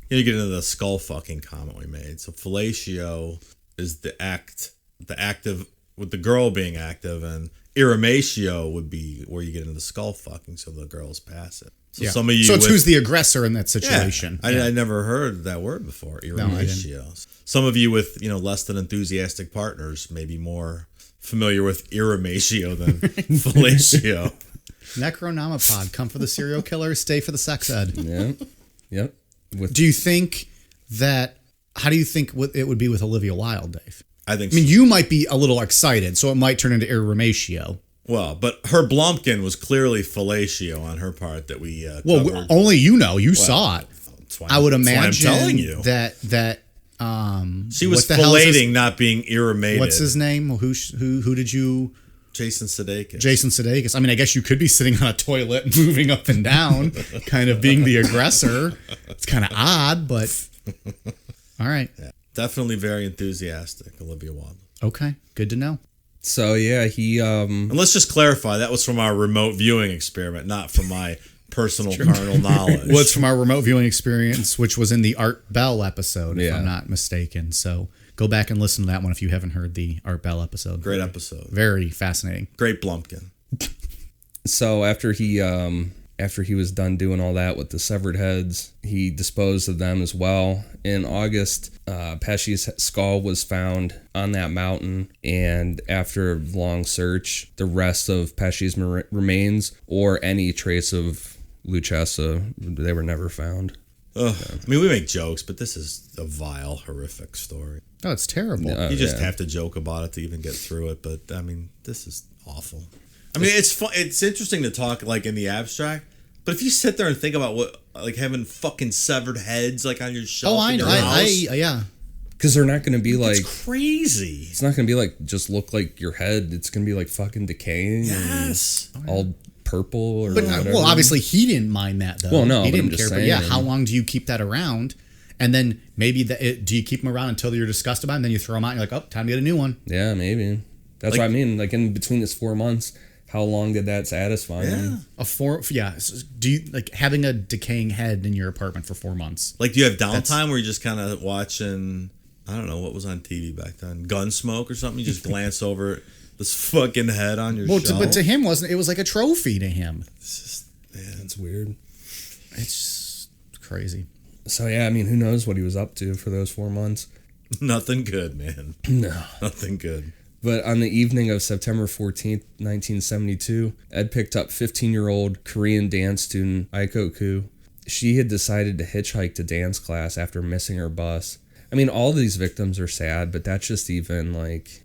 you get into the skull fucking comment we made. So, fellatio is the active, with the girl being active, and irrematio would be where you get into the skull fucking, so the girl's passive. So some of you. So it's who's the aggressor in that situation? Yeah, I never heard that word before. Irrematio. Some of you with less than enthusiastic partners may be more familiar with irrematio than fellatio. Necronomipod, come for the serial killer, stay for the sex ed. Yeah. Yep. Do you think that? How do you think it would be with Olivia Wilde, Dave? I think. I mean, you might be a little excited, so it might turn into irrematio. Well, but her Blumpkin was clearly fellatio on her part that we covered. Only you saw it. I would imagine I'm telling you that she was fellating, not being irremated. What's his name? Who did you? Jason Sudeikis. Jason Sudeikis. I mean, I guess you could be sitting on a toilet and moving up and down, kind of being the aggressor. It's kind of odd, but all right. Yeah, definitely very enthusiastic, Olivia Wilde. Okay, good to know. So yeah, he and let's just clarify, that was from our remote viewing experiment, not from my personal carnal knowledge. Well, it's from our remote viewing experience, which was in the Art Bell episode, if Yeah. I'm not mistaken. So go back and listen to that one if you haven't heard the Art Bell episode. Great episode. Very fascinating. Great Blumpkin. So after he was done doing all that with the severed heads, he disposed of them as well. In August, Pesci's skull was found on that mountain, and after a long search, the rest of Pesci's remains or any trace of Lucchesa, they were never found. Ugh. I mean, we make jokes, but this is a vile, horrific story. Oh, it's terrible. You just have to joke about it to even get through it, but I mean, this is awful. I mean, it's fun. It's interesting to talk like in the abstract, but if you sit there and think about what, like having fucking severed heads like on your shelf. Oh, I know. Yeah. Because they're not going to be like it's crazy. It's not going to be like just look like your head. It's going to be like fucking decaying. Yes. And all purple or But whatever. well, obviously he didn't mind that though. Well, no, he but didn't I'm just care. But yeah, saying. how long do you keep that around? And then maybe do you keep them around until you're disgusted by them? Then you throw them out. And you're like, oh, time to get a new one. Yeah, maybe. That's Like- what I mean. Like in between this 4 months, how long did that satisfy me? Do you like having a decaying head in your apartment for 4 months? Like, do you have downtime where you're just kind of watching, I don't know, what was on TV back then? Gunsmoke or something? You just glance over this fucking head on your shelf? But to him, it was like a trophy to him. It's just, man. That's weird. It's just crazy. So yeah, I mean, who knows what he was up to for those 4 months? Nothing good, man. No. Nothing good. But on the evening of September 14th, 1972, Ed picked up 15-year-old Korean dance student Aiko Koo. She had decided to hitchhike to dance class after missing her bus. I mean, all these victims are sad, but that's just even like...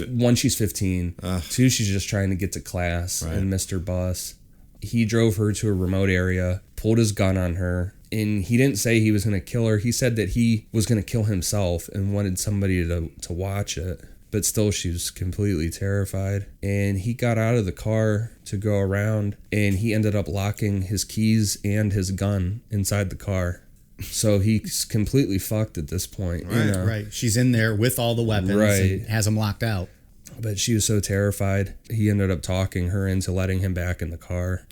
one, she's 15. Two, she's just trying to get to class and missed her bus. He drove her to a remote area, pulled his gun on her, and he didn't say he was going to kill her. He said that he was going to kill himself and wanted somebody to watch it. But still, she was completely terrified. And he got out of the car to go around, and he ended up locking his keys and his gun inside the car. So he's completely fucked at this point. Right. She's in there with all the weapons and has him locked out. But she was so terrified, he ended up talking her into letting him back in the car.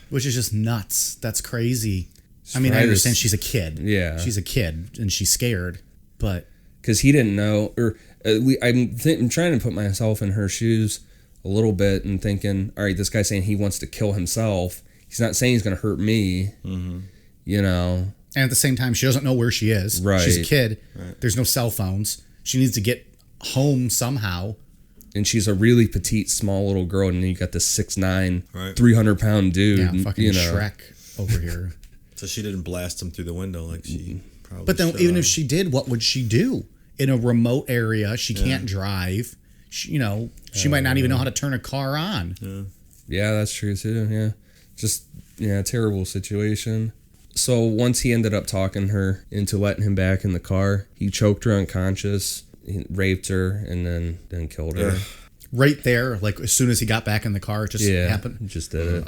Which is just nuts. That's crazy. I mean, I understand she's a kid. Yeah. She's a kid, and she's scared, but... Because he didn't know, or I'm trying to put myself in her shoes a little bit and thinking, all right, this guy's saying he wants to kill himself. He's not saying he's going to hurt me, you know. And at the same time, she doesn't know where she is. Right. She's a kid. Right. There's no cell phones. She needs to get home somehow. And she's a really petite, small little girl, and then you got this 6'9", 300-pound dude. Yeah, fucking Shrek over here. So she didn't blast him through the window like she probably But then should even have. if she did, what would she do? In a remote area, she can't drive. She might not even know how to turn a car on. Yeah, that's true too. Yeah. Just, terrible situation. So once he ended up talking her into letting him back in the car, he choked her unconscious, he raped her, and then killed her. Right there, like as soon as he got back in the car, it just happened. Just did it.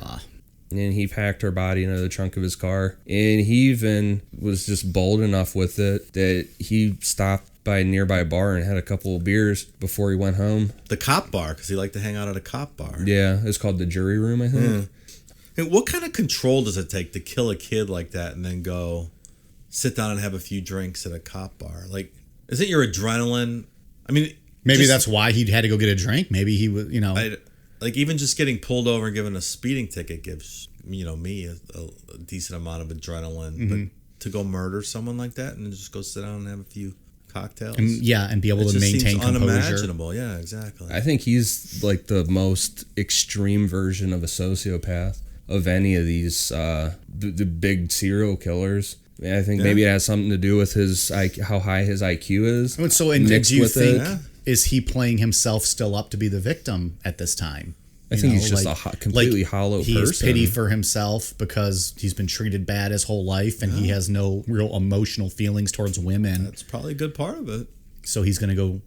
And he packed her body into the trunk of his car. And he even was just bold enough with it that he stopped by a nearby bar and had a couple of beers before he went home. The cop bar, because he liked to hang out at a cop bar. Yeah, it's called the Jury Room, I think. Hey, what kind of control does it take to kill a kid like that and then go sit down and have a few drinks at a cop bar? Like, isn't your adrenaline... I mean... Maybe that's why he had to go get a drink. Maybe he was, like, even just getting pulled over and given a speeding ticket gives me, a decent amount of adrenaline. But to go murder someone like that and just go sit down and have a few cocktails. And be able to maintain composure. Unimaginable. Yeah, exactly. I think he's like the most extreme version of a sociopath of any of these the big serial killers. I think maybe it has something to do with how high his IQ is. And so, do you think is he playing himself still up to be the victim at this time? I think he's just a completely hollow person. He has pity for himself because he's been treated bad his whole life, and he has no real emotional feelings towards women. That's probably a good part of it. So he's going to go,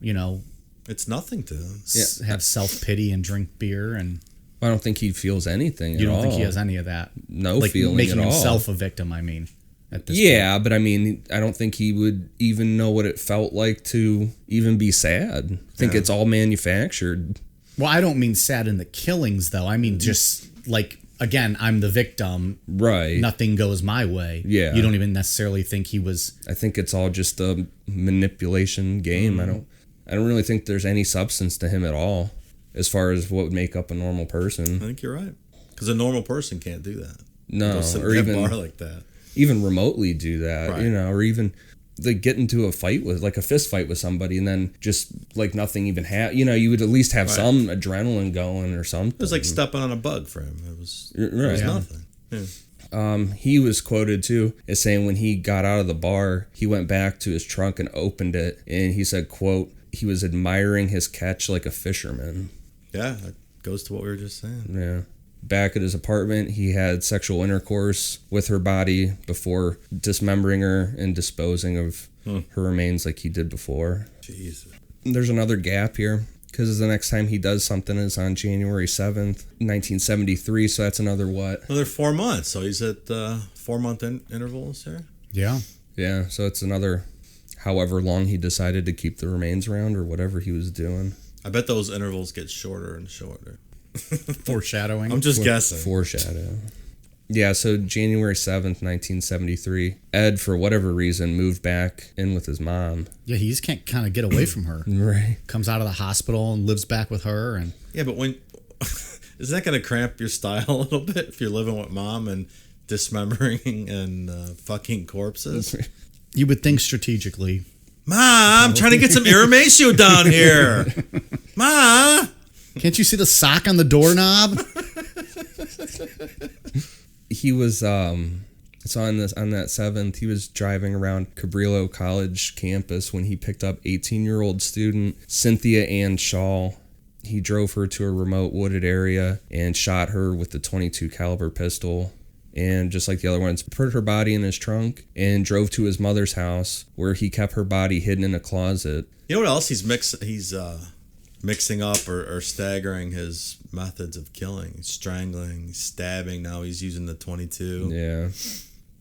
it's nothing to him. Have self-pity and drink beer. And I don't think he feels anything at all. You don't think he has any of that? No feeling making at all. himself a victim, I mean. At this point. But I mean, I don't think he would even know what it felt like to even be sad. I think it's all manufactured. Well, I don't mean sad in the killings, though. I mean just again, I'm the victim. Right. Nothing goes my way. Yeah. You don't even necessarily think he was. I think it's all just a manipulation game. I don't really think there's any substance to him at all, as far as what would make up a normal person. I think you're right, because a normal person can't do that. No, or even bar like that. Even remotely do that, right. Or even get into a fight with, a fist fight with somebody, and then just nothing even happened. You would at least have some adrenaline going or something. It was like stepping on a bug for him. It was nothing. Yeah. He was quoted too as saying when he got out of the bar, he went back to his trunk and opened it, and he said, quote, he was admiring his catch like a fisherman. Yeah, that goes to what we were just saying. Yeah. Back at his apartment, he had sexual intercourse with her body before dismembering her and disposing of her remains like he did before. Jesus. There's another gap here, because the next time he does something is on January 7th, 1973, so that's another what? Another 4 months, so he's at 4-month intervals here? Yeah. Yeah, so it's another however long he decided to keep the remains around or whatever he was doing. I bet those intervals get shorter and shorter. Foreshadowing. I'm just guessing. Foreshadow. Yeah, so January 7th, 1973, Ed, for whatever reason, moved back in with his mom. Yeah, he just can't kind of get away from her. Right. Comes out of the hospital and lives back with her. And yeah, but isn't that going to cramp your style a little bit if you're living with mom and dismembering and fucking corpses? You would think strategically. Ma, I'm trying to get some Iramatio down here. Ma! Can't you see the sock on the doorknob? He was so on that 7th, he was driving around Cabrillo College campus when he picked up 18-year-old student Cynthia Ann Shaw. He drove her to a remote wooded area and shot her with the .22 caliber pistol. And just like the other ones, put her body in his trunk and drove to his mother's house, where he kept her body hidden in a closet. You know what else he's mixing up or staggering his methods of killing? He's strangling, stabbing. Now he's using the .22.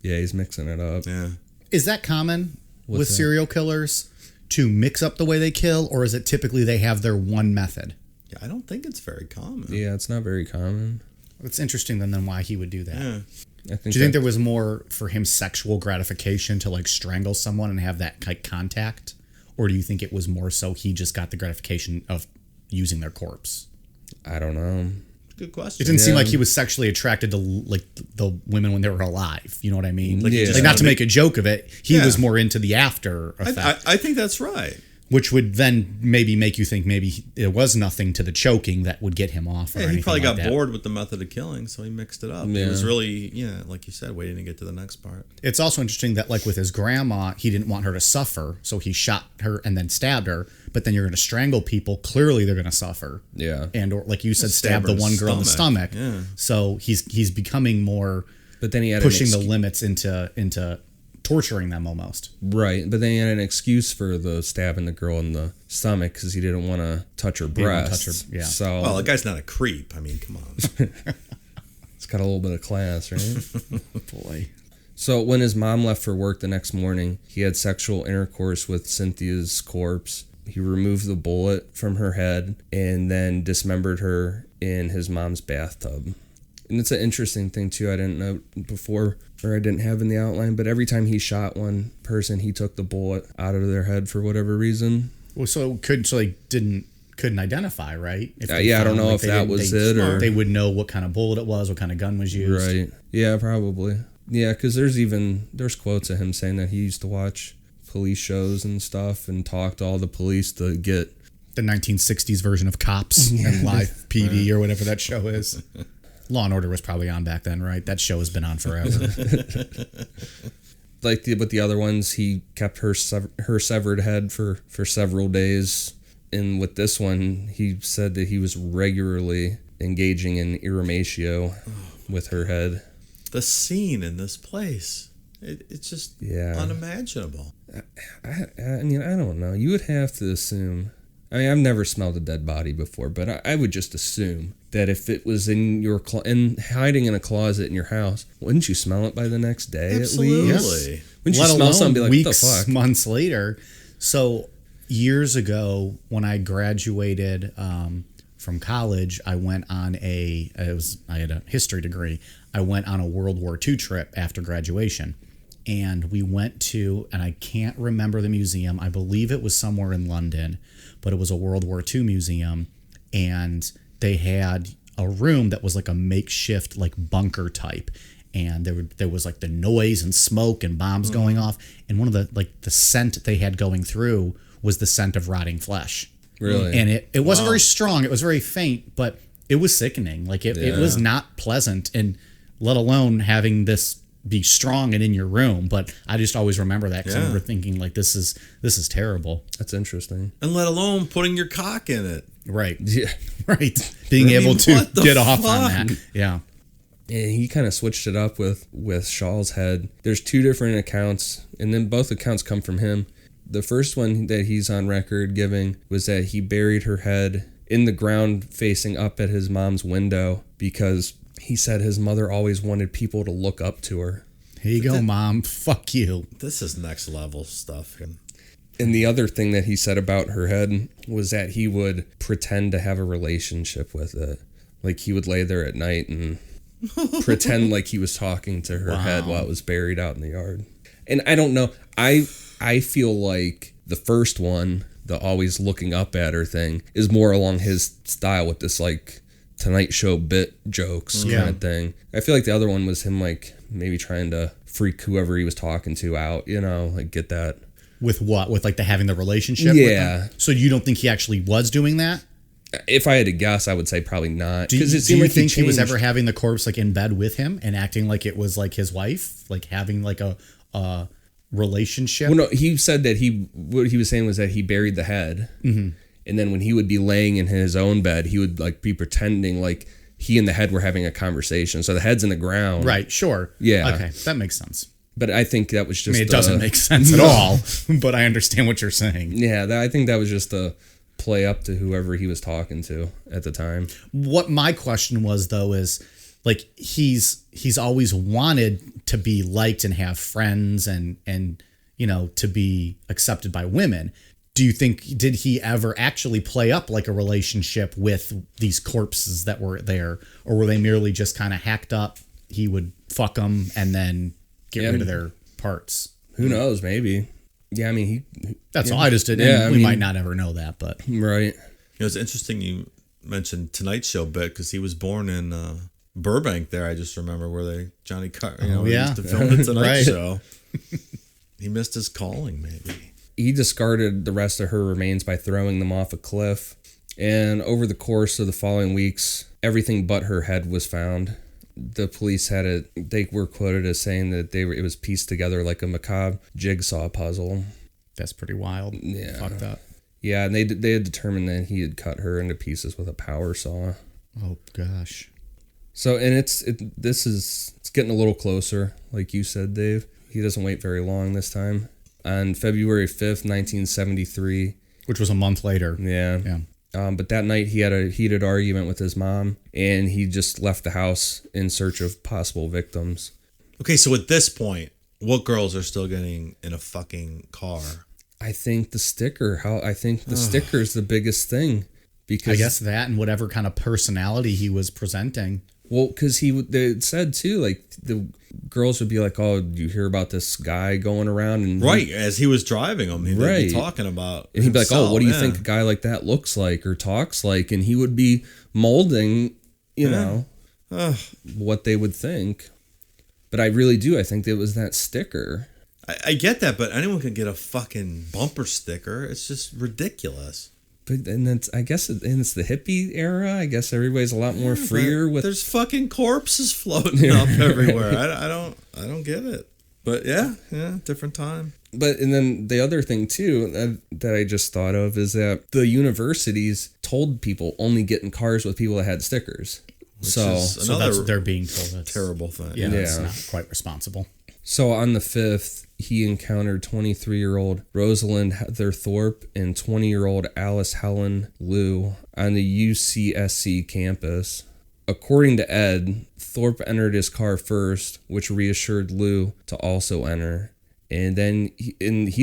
Yeah, he's mixing it up. Yeah. Is that common with that? serial killers to mix up the way they kill, or is it typically they have their one method? Yeah, I don't think it's very common. Yeah, it's not very common. It's interesting then why he would do that. Yeah. Do you think there was more for him sexual gratification to strangle someone and have that contact? Or do you think it was more so he just got the gratification of using their corpse? I don't know. Good question. It didn't seem like he was sexually attracted to the women when they were alive. You know what I mean? Yeah. Not to make a joke of it, he was more into the after effect. I think that's right. Which would then maybe make you think maybe it was nothing to the choking that would get him off. Or He probably got that. bored with the method of killing, so he mixed it up. Yeah. He was really, like you said, waiting to get to the next part. It's also interesting that with his grandma, he didn't want her to suffer, so he shot her and then stabbed her. But then you're going to strangle people. Clearly, they're going to suffer. Yeah. And or like you said, Stab stab the one girl in the stomach. Yeah. So he's becoming more. But then he had pushing the limits into torturing them almost. Right, but then he had an excuse for the stabbing the girl in the stomach because he didn't want to touch her breasts. Yeah. So Well, the guy's not a creep. I mean, come on. It's got a little bit of class, right? Boy. So when his mom left for work the next morning, he had sexual intercourse with Cynthia's corpse. He removed the bullet from her head and then dismembered her in his mom's bathtub. And it's an interesting thing, too. I didn't know before, or I didn't have in the outline, but every time he shot one person, he took the bullet out of their head for whatever reason. Well, so they didn't couldn't identify, right? If they I don't found, know if they that didn't- was it or... They would know what kind of bullet it was, what kind of gun was used. Right. Yeah, probably. Yeah, because there's quotes of him saying that he used to watch police shows and stuff and talk to all the police to get... The 1960s version of Cops and Live PD or whatever that show is. Law and Order was probably on back then, right? That show has been on forever. Like with the other ones, he kept her severed head for several days. And with this one, he said that he was regularly engaging in irrematio with her head. The scene in this place, it's just unimaginable. I mean, I don't know. You would have to assume... I mean, I've never smelled a dead body before, but I would just assume that if it was in your hiding in a closet in your house, wouldn't you smell it by the next day Absolutely. at least? Wouldn't you smell something and be like, weeks, what the fuck? months later. So years ago, when I graduated from college, I went on I had a history degree. I went on a World War II trip after graduation. And we went to, and I can't remember the museum. I believe it was somewhere in London, but it was a World War II museum. And they had a room that was like a makeshift, like bunker type. And there was like the noise and smoke and bombs going off. And one of the scent they had going through was the scent of rotting flesh. Really? And it wasn't very strong. It was very faint, but it was sickening. Like it was not pleasant, and let alone having this be strong and in your room. But I just always remember that because I remember thinking like this is terrible. That's interesting. And let alone putting your cock in it. Right. Yeah. Right. Being able to get off on fuck? that. Yeah. And he kind of switched it up with Shaw's head. There's two different accounts, and then both accounts come from him. The first one that he's on record giving was that he buried her head in the ground facing up at his mom's window because he said his mother always wanted people to look up to her. Here you go, Mom. Fuck you. This is next level stuff. And the other thing that he said about her head was that he would pretend to have a relationship with it. Like he would lay there at night and pretend like he was talking to her head while it was buried out in the yard. And I don't know. I feel like the first one, the always looking up at her thing, is more along his style with this like Tonight Show bit jokes kind of thing. I feel like the other one was him like maybe trying to freak whoever he was talking to out, like get that. With what? With like having the relationship? Yeah. With them? So you don't think he actually was doing that? If I had to guess, I would say probably not. Do you like think he was ever having the corpse like in bed with him and acting like it was like his wife, like having like a relationship? Well, no, he said that what he was saying was that he buried the head, and then when he would be laying in his own bed, he would like be pretending like he and the head were having a conversation. So the head's in the ground, Right? Sure. Yeah. Okay, that makes sense. But I think that was just. I mean, it doesn't make sense at all, but I understand what you're saying. Yeah, I think that was just a play up to whoever he was talking to at the time. What my question was though is like he's always wanted to be liked and have friends and to be accepted by women. Do you think did he ever actually play up like a relationship with these corpses that were there, or were they merely just kind of hacked up? He would fuck them and then get rid of their parts. Who knows? Maybe. Yeah, I mean, That's all I just did. Yeah, We might not ever know that, but right. It's interesting you mentioned Tonight Show bit because he was born in Burbank. There, I just remember where Johnny Carr, used to film the Tonight Right. Show. He missed his calling, maybe. He discarded the rest of her remains by throwing them off a cliff. And over the course of the following weeks, everything but her head was found. The police they were quoted as saying that it was pieced together like a macabre jigsaw puzzle. that's pretty wild. Yeah. Fucked up. Yeah, and they had determined that he had cut her into pieces with a power saw. Oh gosh. So, and it's getting a little closer, like you said, Dave. He doesn't wait very long this time. On February 5th, 1973. Which was a month later. Yeah. Yeah. But that night he had a heated argument with his mom, and he just left the house in search of possible victims. Okay, so at this point, what girls are still getting in a fucking car? I think the sticker. The sticker is the biggest thing, because I guess that and whatever kind of personality he was presenting. Well, because they said too, like the girls would be like, "Oh, do you hear about this guy going around?" And Right, as he was driving them, he'd be Right. talking about and he'd be like, himself, "Oh, what do you yeah. think a guy like that looks like or talks like?" And he would be molding, you know, what they would think. But I really do. I think it was that sticker. I get that, but anyone can get a fucking bumper sticker. It's just ridiculous. But and it's the hippie era. I guess everybody's a lot more freer with. There's fucking corpses floating up everywhere. I don't get it. But yeah, different time. But and then the other thing too that I just thought of is that the universities told people only get in cars with people that had stickers. So that's what they're being told. That's terrible thing. Yeah, it's not quite responsible. So on the 5th, he encountered 23-year-old Rosalind Heather Thorpe and 20-year-old Alice Helen Liu on the UCSC campus. According to Ed, Thorpe entered his car first, which reassured Liu to also enter. And then he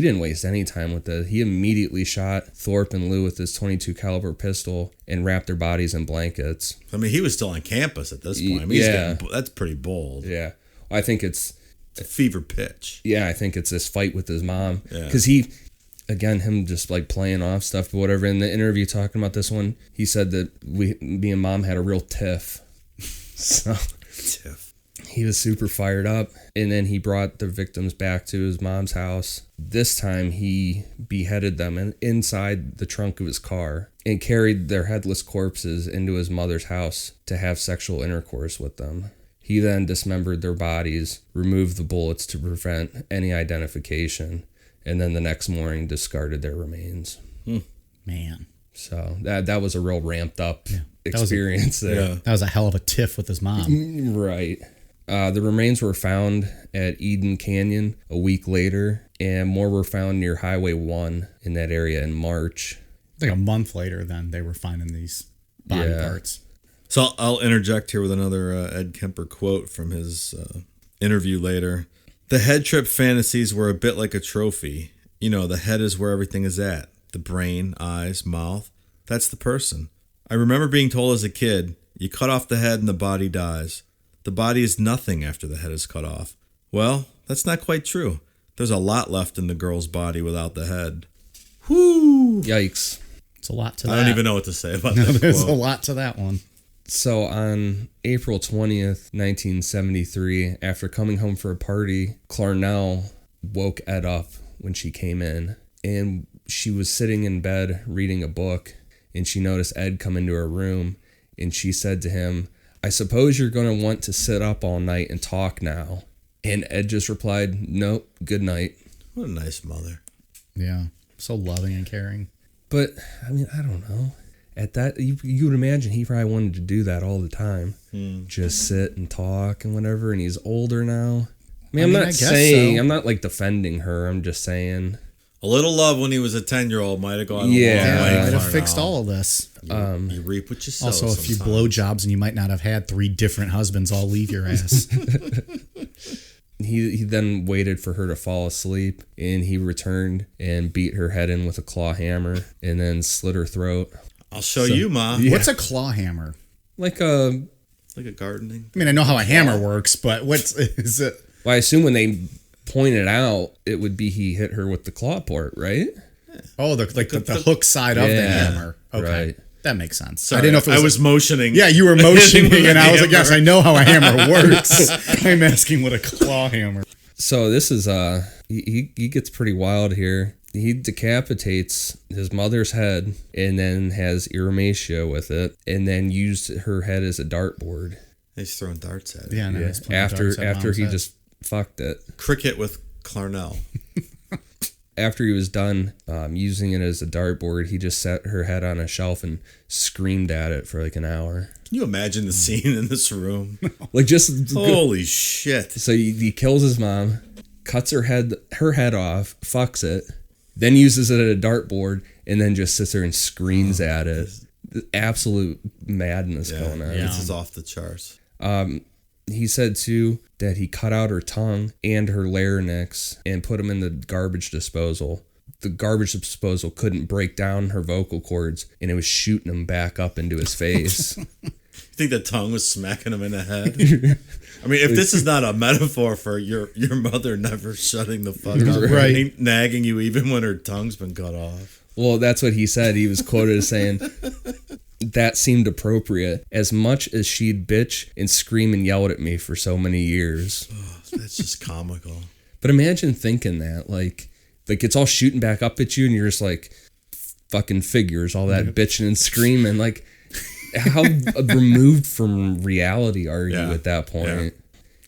didn't waste any time with it. He immediately shot Thorpe and Liu with his .22 caliber pistol and wrapped their bodies in blankets. I mean, he was still on campus at this point. I mean, that's pretty bold. Yeah, I think it's a fever pitch. Yeah, I think it's this fight with his mom. Yeah. Because him just like playing off stuff, but whatever. In the interview talking about this one, he said that me and mom had a real tiff. So Tiff. he was super fired up. And then he brought the victims back to his mom's house. This time he beheaded them inside the trunk of his car and carried their headless corpses into his mother's house to have sexual intercourse with them. He then dismembered their bodies, removed the bullets to prevent any identification, and then the next morning discarded their remains. Man. So that was a real ramped up experience there. Yeah. That was a hell of a tiff with his mom. Right. The remains were found at Eden Canyon a week later, and more were found near Highway 1 in that area in March. Like a month later, then they were finding these body parts. So I'll interject here with another Ed Kemper quote from his interview later. The head trip fantasies were a bit like a trophy. You know, the head is where everything is at. The brain, eyes, mouth. That's the person. I remember being told as a kid, you cut off the head and the body dies. The body is nothing after the head is cut off. Well, that's not quite true. There's a lot left in the girl's body without the head. Whoo! Yikes. It's a lot to that. I don't even know what to say about that There's quote. a lot to that one. So on April 20th, 1973, after coming home for a party, Clarnell woke Ed up when she came in. And she was sitting in bed reading a book, and she noticed Ed come into her room, and she said to him, I suppose you're going to want to sit up all night and talk now. And Ed just replied, nope, good night. What a nice mother. Yeah. So loving and caring. But, I mean, I don't know. At that, you would imagine he probably wanted to do that all the time. Just sit and talk and whatever, and he's older now. I mean, I guess so. I'm not like defending her, I'm just saying. A little love when he was a 10-year-old might have gone a long way. Yeah, might have far fixed now. all of this. You reap what you sow. Also, a few blowjobs, and you might not have had 3 different husbands all leave your ass. He then waited for her to fall asleep, and he returned and beat her head in with a claw hammer and then slit her throat. I'll show you, Ma. Yeah. What's a claw hammer? Like a... It's like a gardening. I mean, I know how a hammer works, but is it? Well, I assume when they pointed out, it would be he hit her with the claw port, right? Oh, the hook side of the Yeah, hammer. Okay. right. That makes sense. Sorry, I didn't know if it was... I was motioning. Yeah, you were motioning, and I was like, yes, hammer. I know how a hammer works. I'm asking what a claw hammer. So this is he gets pretty wild here. He decapitates his mother's head and then has Iramesia with it, and then used her head as a dartboard. He's throwing darts at it. Yeah, no, he's playing After darts at Mom's he head. just fucked it. Cricket with Clarnell. After he was done using it as a dartboard, he just set her head on a shelf and screamed at it for like an hour. Can you imagine the scene in this room? Like just Holy shit. So he kills his mom, cuts her head off, fucks it, then uses it at a dartboard, and then just sits there and screams at it. Absolute madness going on. This is off the charts. He said too that he cut out her tongue and her larynx and put them in the garbage disposal. The garbage disposal couldn't break down her vocal cords, and it was shooting them back up into his face. think the tongue was smacking him in the head? I mean, if this is not a metaphor for your mother never shutting the fuck up, Right. nagging you even when her tongue's been cut off. Well, that's what he said. He was quoted as saying, that seemed appropriate, as much as she'd bitch and scream and yell at me for so many years. Oh, that's just comical. But imagine thinking that, like it's all shooting back up at you, and you're just like, fucking figures, all that bitching and screaming. Like, how removed from reality are you at that point? Yeah.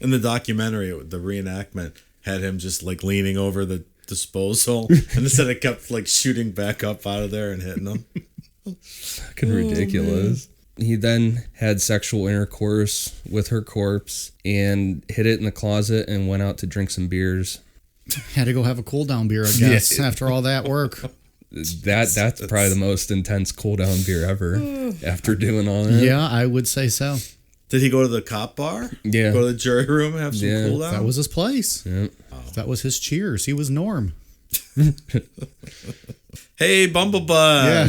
In the documentary, the reenactment had him just like leaning over the disposal, and instead it kept like shooting back up out of there and hitting him. Fucking ridiculous. He then had sexual intercourse with her corpse and hid it in the closet and went out to drink some beers. Had to go have a cool down beer, I guess, after all that work. That's probably the most intense cool down beer ever after doing all that. Yeah, I would say so. Did he go to the cop bar? Yeah. Go to the jury room and have some cool down? That was his place. Yeah. That was his cheers. He was Norm. Hey, Bumblebee. Yeah.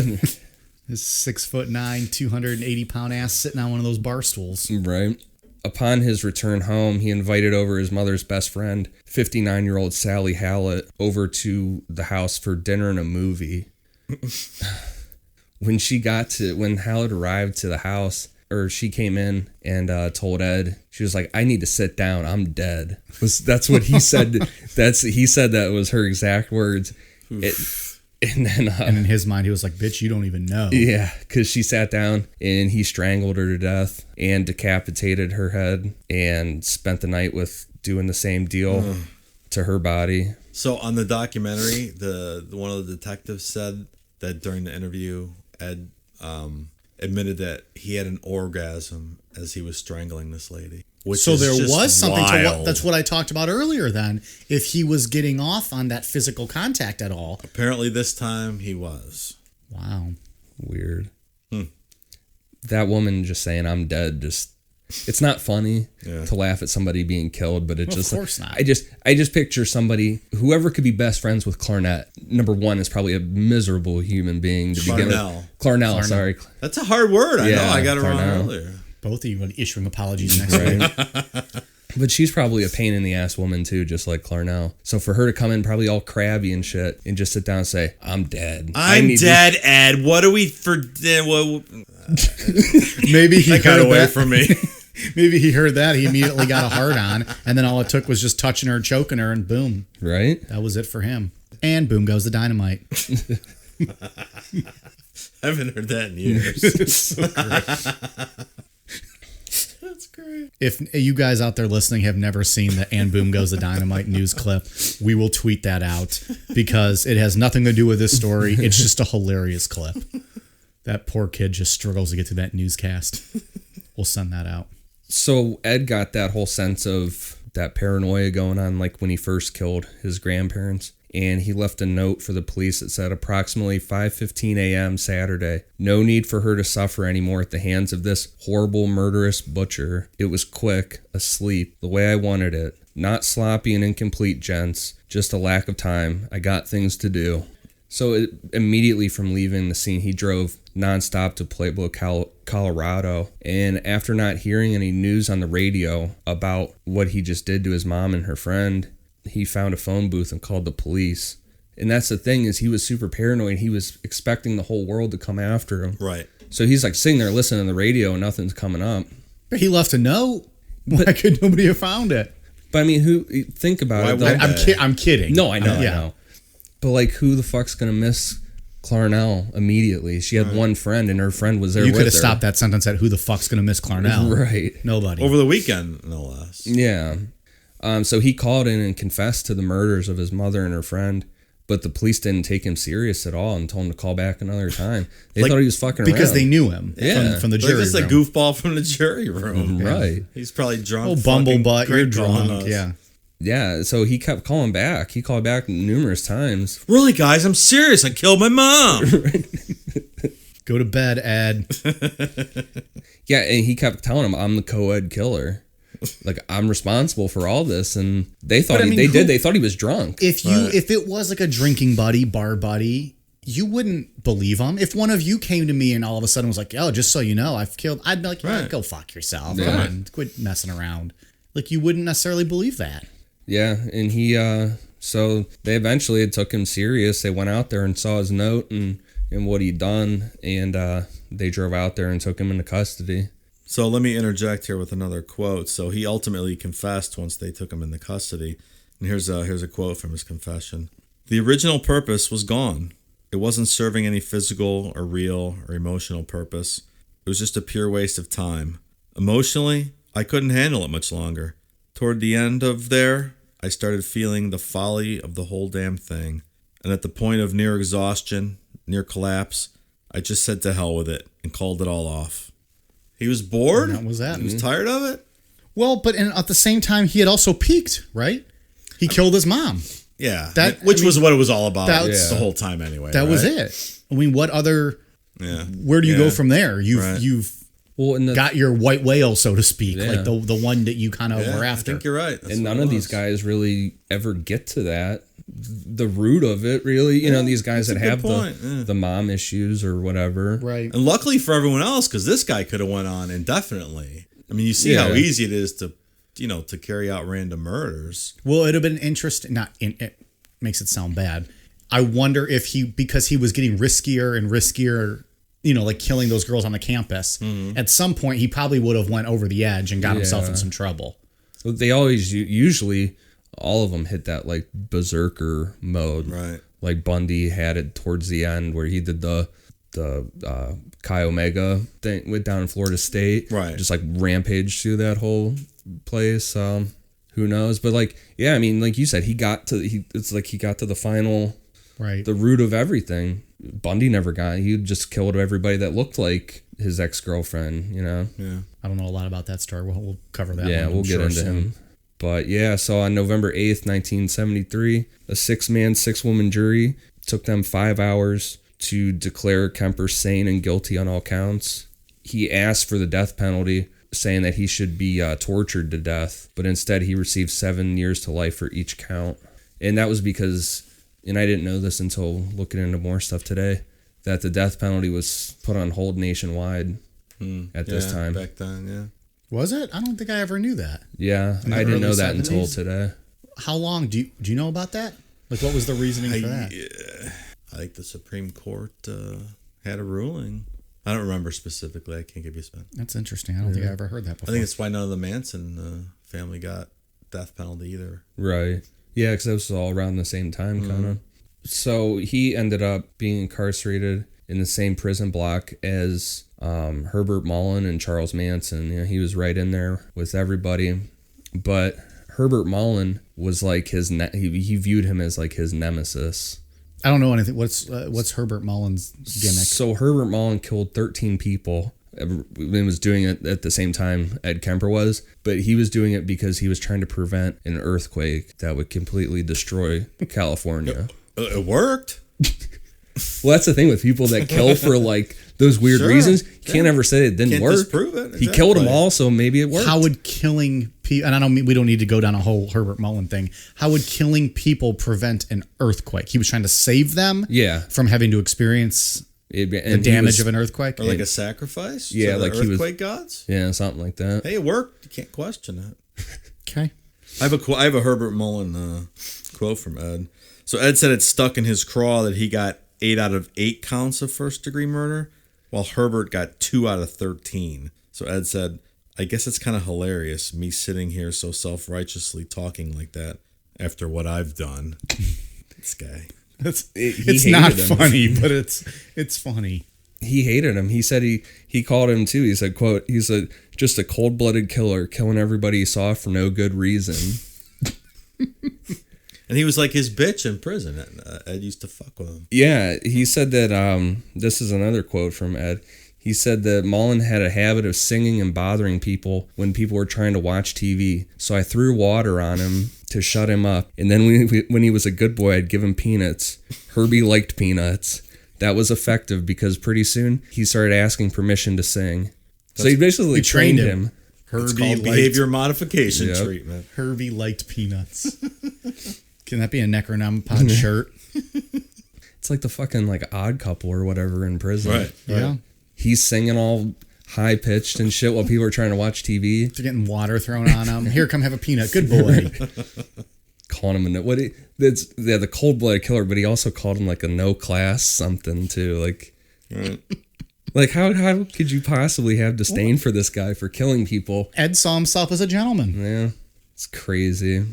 His 6'9", 280-pound ass sitting on one of those bar stools. Right. Upon his return home, he invited over his mother's best friend, 59-year-old Sally Hallett, over to the house for dinner and a movie. When Hallett arrived to the house, or she came in and told Ed, she was like, "I need to sit down. I'm dead." That's what he said. He said that was her exact words. And then, and in his mind, he was like, "Bitch, you don't even know." Yeah, because she sat down and he strangled her to death and decapitated her head and spent the night with doing the same deal to her body. So on the documentary, the one of the detectives said that during the interview, Ed admitted that he had an orgasm as he was strangling this lady. So there was something to wild. that's what I talked about earlier then. If he was getting off on that physical contact at all. Apparently this time he was. Wow. Weird. That woman just saying I'm dead, it's not funny to laugh at somebody being killed, but it's just, of course not. I just picture somebody, whoever could be best friends with Clarnett. Number one is probably a miserable human being to begin with. Clarnell, sorry. That's a hard word. I know. I got it wrong Clarnell. earlier. Both of you issuing apologies next week. But she's probably a pain in the ass woman too, just like Clarnell. So for her to come in probably all crabby and shit and just sit down and say, "I'm dead. I'm dead, Ed. What do we for? Well, Maybe he that got heard away that. from me. Maybe he heard that. He immediately got a hard on, and then all it took was just touching her and choking her, and boom. Right? That was it for him. And boom goes the dynamite. I haven't heard that in years. So great. That's great. If you guys out there listening have never seen the "And Boom Goes the Dynamite" news clip, we will tweet that out because it has nothing to do with this story. It's just a hilarious clip. That poor kid just struggles to get to that newscast. We'll send that out. So Ed got that whole sense of that paranoia going on like when he first killed his grandparents. And he left a note for the police that said approximately 5:15 a.m. Saturday. No need for her to suffer anymore at the hands of this horrible, murderous butcher. It was quick, asleep, the way I wanted it. Not sloppy and incomplete, gents. Just a lack of time. I got things to do. So immediately from leaving the scene, he drove nonstop to Pueblo, Colorado. And after not hearing any news on the radio about what he just did to his mom and her friend, he found a phone booth and called the police. And that's the thing, is he was super paranoid. He was expecting the whole world to come after him. Right. So he's like sitting there listening to the radio and nothing's coming up. But he left a note. Why could nobody have found it? But I mean, think about it. Though. I'm kidding. No, I know, I know. But like, who the fuck's gonna miss Clarnell immediately? She had one friend and her friend was there with her. You could have stopped that sentence at "Who the fuck's gonna miss Clarnell?" Right. Nobody. Over the weekend, no less. Yeah. So he called in and confessed to the murders of his mother and her friend, but the police didn't take him serious at all and told him to call back another time. They thought he was fucking around. Because they knew him from the Like jury just room. a goofball from the jury room. Right. He's probably drunk. Oh, bumblebutt, you're great calling drunk. us. Yeah. Yeah, so he kept calling back. He called back numerous times. Really, guys, I'm serious. I killed my mom. Go to bed, Ed. Yeah, and he kept telling him, "I'm the co-ed killer. Like, I'm responsible for all this." And they thought But I mean, they thought he was drunk. If it was like a drinking buddy, bar buddy, you wouldn't believe him. If one of you came to me and all of a sudden was like, oh, just so you know, I'd be like, go fuck yourself. Yeah. Come on, quit messing around. Like, you wouldn't necessarily believe that. Yeah, and he, so they eventually took him serious. They went out there and saw his note and what he'd done, and they drove out there and took him into custody. So let me interject here with another quote. So he ultimately confessed once they took him into custody. And here's a quote from his confession. The original purpose was gone. It wasn't serving any physical or real or emotional purpose. It was just a pure waste of time. Emotionally, I couldn't handle it much longer. Toward the end of there, I started feeling the folly of the whole damn thing. And at the point of near exhaustion, near collapse, I just said to hell with it and called it all off. He was bored. And that was that. He was tired of it. Well, but at the same time, he had also peaked, right? He killed his mom. Yeah, Which was what it was all about that's- the whole time anyway. That right? was it. I mean, what other... Yeah. Where do you go from there? You've got your white whale, so to speak, like the one that you kind of were after. I think you're right. That's and what none it of was. these guys really ever get to that. The root of it, really, you know, these guys that have the mom issues or whatever. Right. And luckily for everyone else, because this guy could have went on indefinitely. I mean, you see how easy it is to carry out random murders. Well, it'd have been interesting. It makes it sound bad. I wonder if because he was getting riskier and riskier, like killing those girls on the campus. Mm-hmm. At some point, he probably would have went over the edge and got himself in some trouble. Well, they always usually all of them hit that like berserker mode, right? Like Bundy had it towards the end where he did the Chi Omega thing, went down in Florida State, right? Just like rampaged through that whole place. Who knows? But like, yeah, I mean, like you said, he got to the final, right? The root of everything. Bundy never got. He just killed everybody that looked like his ex-girlfriend. Yeah. I don't know a lot about that story. We'll cover that. Yeah, we'll get into him. But yeah, so on November 8th, 1973, a 6-man, 6-woman jury took them 5 hours to declare Kemper sane and guilty on all counts. He asked for the death penalty, saying that he should be tortured to death, but instead he received 7 years to life for each count. And that was because, and I didn't know this until looking into more stuff today, that the death penalty was put on hold nationwide at this time. Back then, yeah. Was it? I don't think I ever knew that. Yeah, I didn't know that until today. How long? Do you know about that? Like, what was the reasoning for that? I think the Supreme Court had a ruling. I don't remember specifically. I can't give you a... That's interesting. I don't think I ever heard that before. I think it's why none of the Manson family got death penalty either. Right. Yeah, because that was all around the same time, kind of. So he ended up being incarcerated in the same prison block as Herbert Mullen and Charles Manson. You know, he was right in there with everybody. But Herbert Mullen was like he viewed him as like his nemesis. I don't know anything. What's Herbert Mullen's gimmick? So Herbert Mullen killed 13 people. He was doing it at the same time Ed Kemper was, but he was doing it because he was trying to prevent an earthquake that would completely destroy California. It worked. Well, that's the thing with people that kill for like those weird reasons. You can't ever say it didn't work. Disprove it. Exactly. He killed them all, so maybe it worked. How would killing people, and I don't mean we don't need to go down a whole Herbert Mullen thing. How would killing people prevent an earthquake? He was trying to save them from having to experience the damage of an earthquake? Or like a sacrifice? Yeah, to like the earthquake gods? Yeah, something like that. Hey, it worked. You can't question it. Okay. I have a Herbert Mullen quote from Ed. So Ed said it stuck in his craw that he got 8 out of 8 counts of first-degree murder, while Herbert got 2 out of 13. So Ed said, I guess it's kind of hilarious, me sitting here so self-righteously talking like that after what I've done. This guy. It's not funny, but it's funny. He hated him. He said he called him too. He said, quote, he's just a cold-blooded killer, killing everybody he saw for no good reason. And he was like his bitch in prison. Ed used to fuck with him. Yeah, he said that, this is another quote from Ed. He said that Mullen had a habit of singing and bothering people when people were trying to watch TV. So I threw water on him to shut him up. And then when he was a good boy, I'd give him peanuts. Herbie liked peanuts. That was effective because pretty soon he started asking permission to sing. So he basically trained him. It's called behavior modification treatment. Herbie liked peanuts. Can that be a Necronomicon shirt? It's It's like the fucking like Odd Couple or whatever in prison. Right. Yeah. He's singing all high pitched and shit while people are trying to watch TV. They're getting water thrown on him. Here, come have a peanut. Good boy. Calling him the cold blooded killer, but he also called him like a no class something too. Like, Right. like how could you possibly have disdain for this guy for killing people? Ed saw himself as a gentleman. Yeah, it's crazy.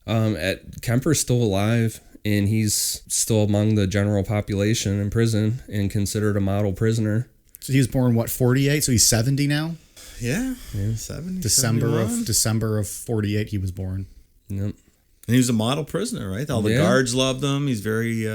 Kemper's still alive, and he's still among the general population in prison and considered a model prisoner. So he was born, what, 48? So he's 70 now? Yeah. 70, December of 48 he was born. Yep. And he was a model prisoner, right? All the guards loved him. He's very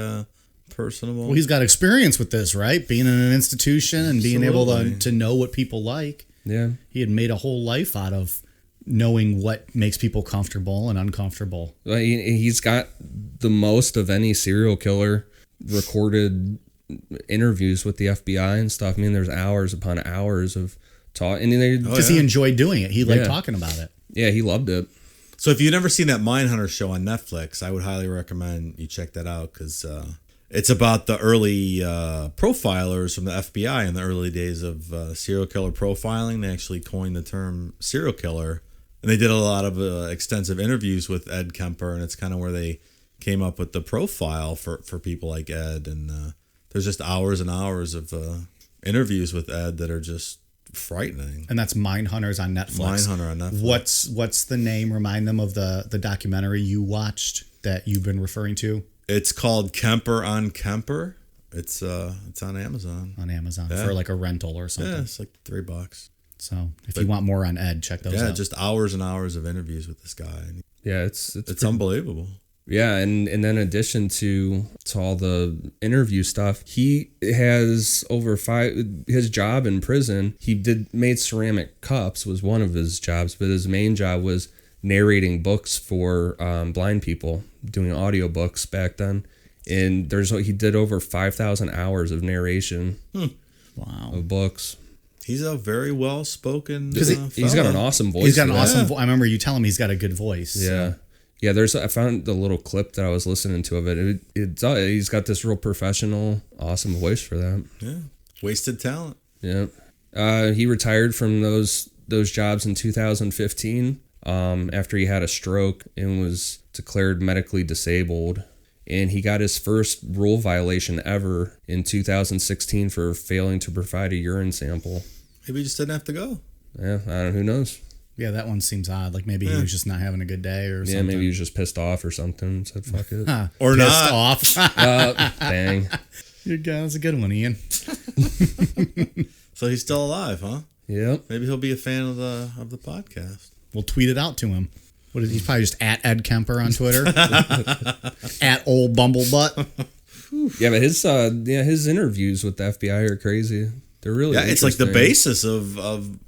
personable. Well, he's got experience with this, right? Being in an institution and being able to know what people like. Yeah. He had made a whole life out of knowing what makes people comfortable and uncomfortable. He's got the most of any serial killer recorded interviews with the FBI and stuff. I mean, there's hours upon hours of talk. Because he enjoyed doing it. He liked talking about it. Yeah, he loved it. So if you've never seen that Mindhunter show on Netflix, I would highly recommend you check that out because it's about the early profilers from the FBI in the early days of serial killer profiling. They actually coined the term serial killer. And they did a lot of extensive interviews with Ed Kemper, and it's kind of where they came up with the profile for people like Ed. And there's just hours and hours of interviews with Ed that are just frightening. And that's Mindhunters on Netflix. Mindhunter on Netflix. What's the name? Remind them of the documentary you watched that you've been referring to. It's called Kemper on Kemper. It's on Amazon. On Amazon for like a rental or something. Yeah, it's like $3. So if you want more on Ed, check those out. Yeah, just hours and hours of interviews with this guy. Yeah, it's unbelievable. Yeah, and then in addition to all the interview stuff, he has his job in prison. He made ceramic cups was one of his jobs, but his main job was narrating books for blind people, doing audiobooks back then. And he did over 5,000 hours of narration. Wow. Of books. He's a very well-spoken he's got an awesome voice. He's got an awesome voice. I remember you telling me he's got a good voice. Yeah. So. Yeah, I found the little clip that I was listening to of it. He's got this real professional, awesome voice for that. Yeah. Wasted talent. Yeah. He retired from those jobs in 2015 after he had a stroke and was declared medically disabled. And he got his first rule violation ever in 2016 for failing to provide a urine sample. Maybe he just didn't have to go. Yeah, I don't know. Who knows? Yeah, that one seems odd. Like maybe he was just not having a good day or something. Yeah, maybe he was just pissed off or something. Said, fuck it. Or pissed not. off. Dang. That's a good one, Ian. So he's still alive, huh? Yep. Maybe he'll be a fan of the podcast. We'll tweet it out to him. He's probably just at Ed Kemper on Twitter. At old Bumblebutt. Yeah, but his interviews with the FBI are crazy. They're really it's like the interesting. basis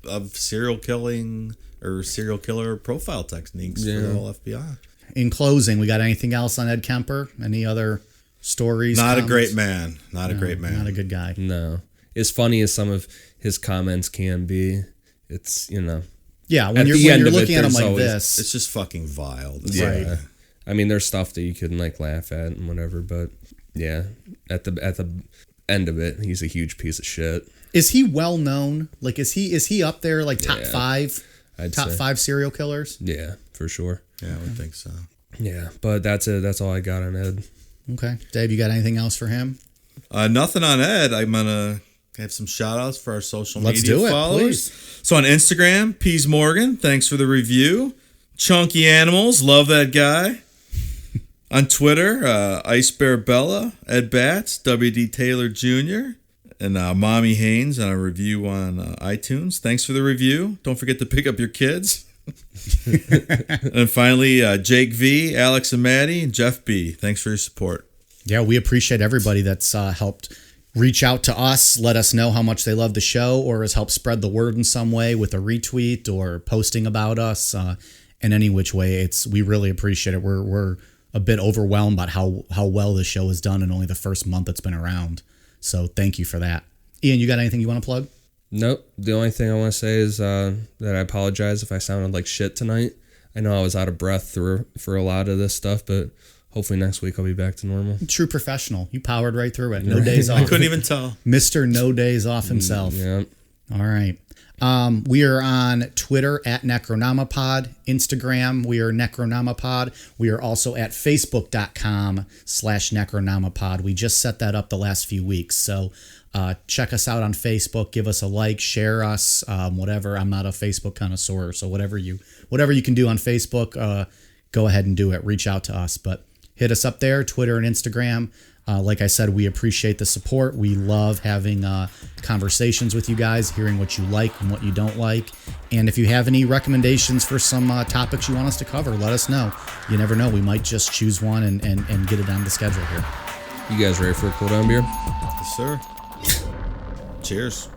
of serial killing or serial killer profile techniques for the whole FBI. In closing, we got anything else on Ed Kemper? Any other stories? Not comments? a great man. Not a great man. Not a good guy. No. As funny as some of his comments can be, it's, Yeah, when At you're the end of it, looking at him there's like always- this. It's just fucking vile. yeah. Right. I mean, there's stuff that you can laugh at and whatever, but yeah, at the end of it, he's a huge piece of shit. Is he well known? Like, is he up there like top Yeah, five? I'd Top say. 5 serial killers? Yeah, for sure. Yeah, I would think so. Yeah, but that's it. That's all I got on Ed. Okay. Dave, you got anything else for him? Nothing on Ed. I'm gonna have some shout outs for our social Let's media do it, followers. please. So on Instagram, Peas Morgan, thanks for the review. Chunky Animals, love that guy. On Twitter, Ice Bear Bella, Ed Batts, WD Taylor Jr., and Mommy Haynes on a review on iTunes. Thanks for the review. Don't forget to pick up your kids. And finally, Jake V, Alex and Maddie, and Jeff B. Thanks for your support. Yeah, we appreciate everybody that's helped reach out to us, let us know how much they love the show, or has helped spread the word in some way with a retweet or posting about us in any which way. We really appreciate it. We're a bit overwhelmed about how well this show has done in only the first month it's been around. So thank you for that. Ian, you got anything you want to plug? Nope. The only thing I want to say is that I apologize if I sounded like shit tonight. I know I was out of breath for a lot of this stuff, but hopefully next week I'll be back to normal. True professional. You powered right through it. No days off. I couldn't even tell. Mr. No Days Off himself. Yeah. All right. We are on Twitter at Necronomapod, Instagram, we are Necronomapod. We are also at Facebook.com/Necronomapod. We just set that up the last few weeks. So check us out on Facebook, give us a like, share us, whatever. I'm not a Facebook connoisseur, so whatever you can do on Facebook, go ahead and do it. Reach out to us, but hit us up there, Twitter and Instagram. Like I said, we appreciate the support. We love having conversations with you guys, hearing what you like and what you don't like. And if you have any recommendations for some topics you want us to cover, let us know. You never know. We might just choose one and get it on the schedule here. You guys ready for a cool down beer? Yes, sir. Cheers.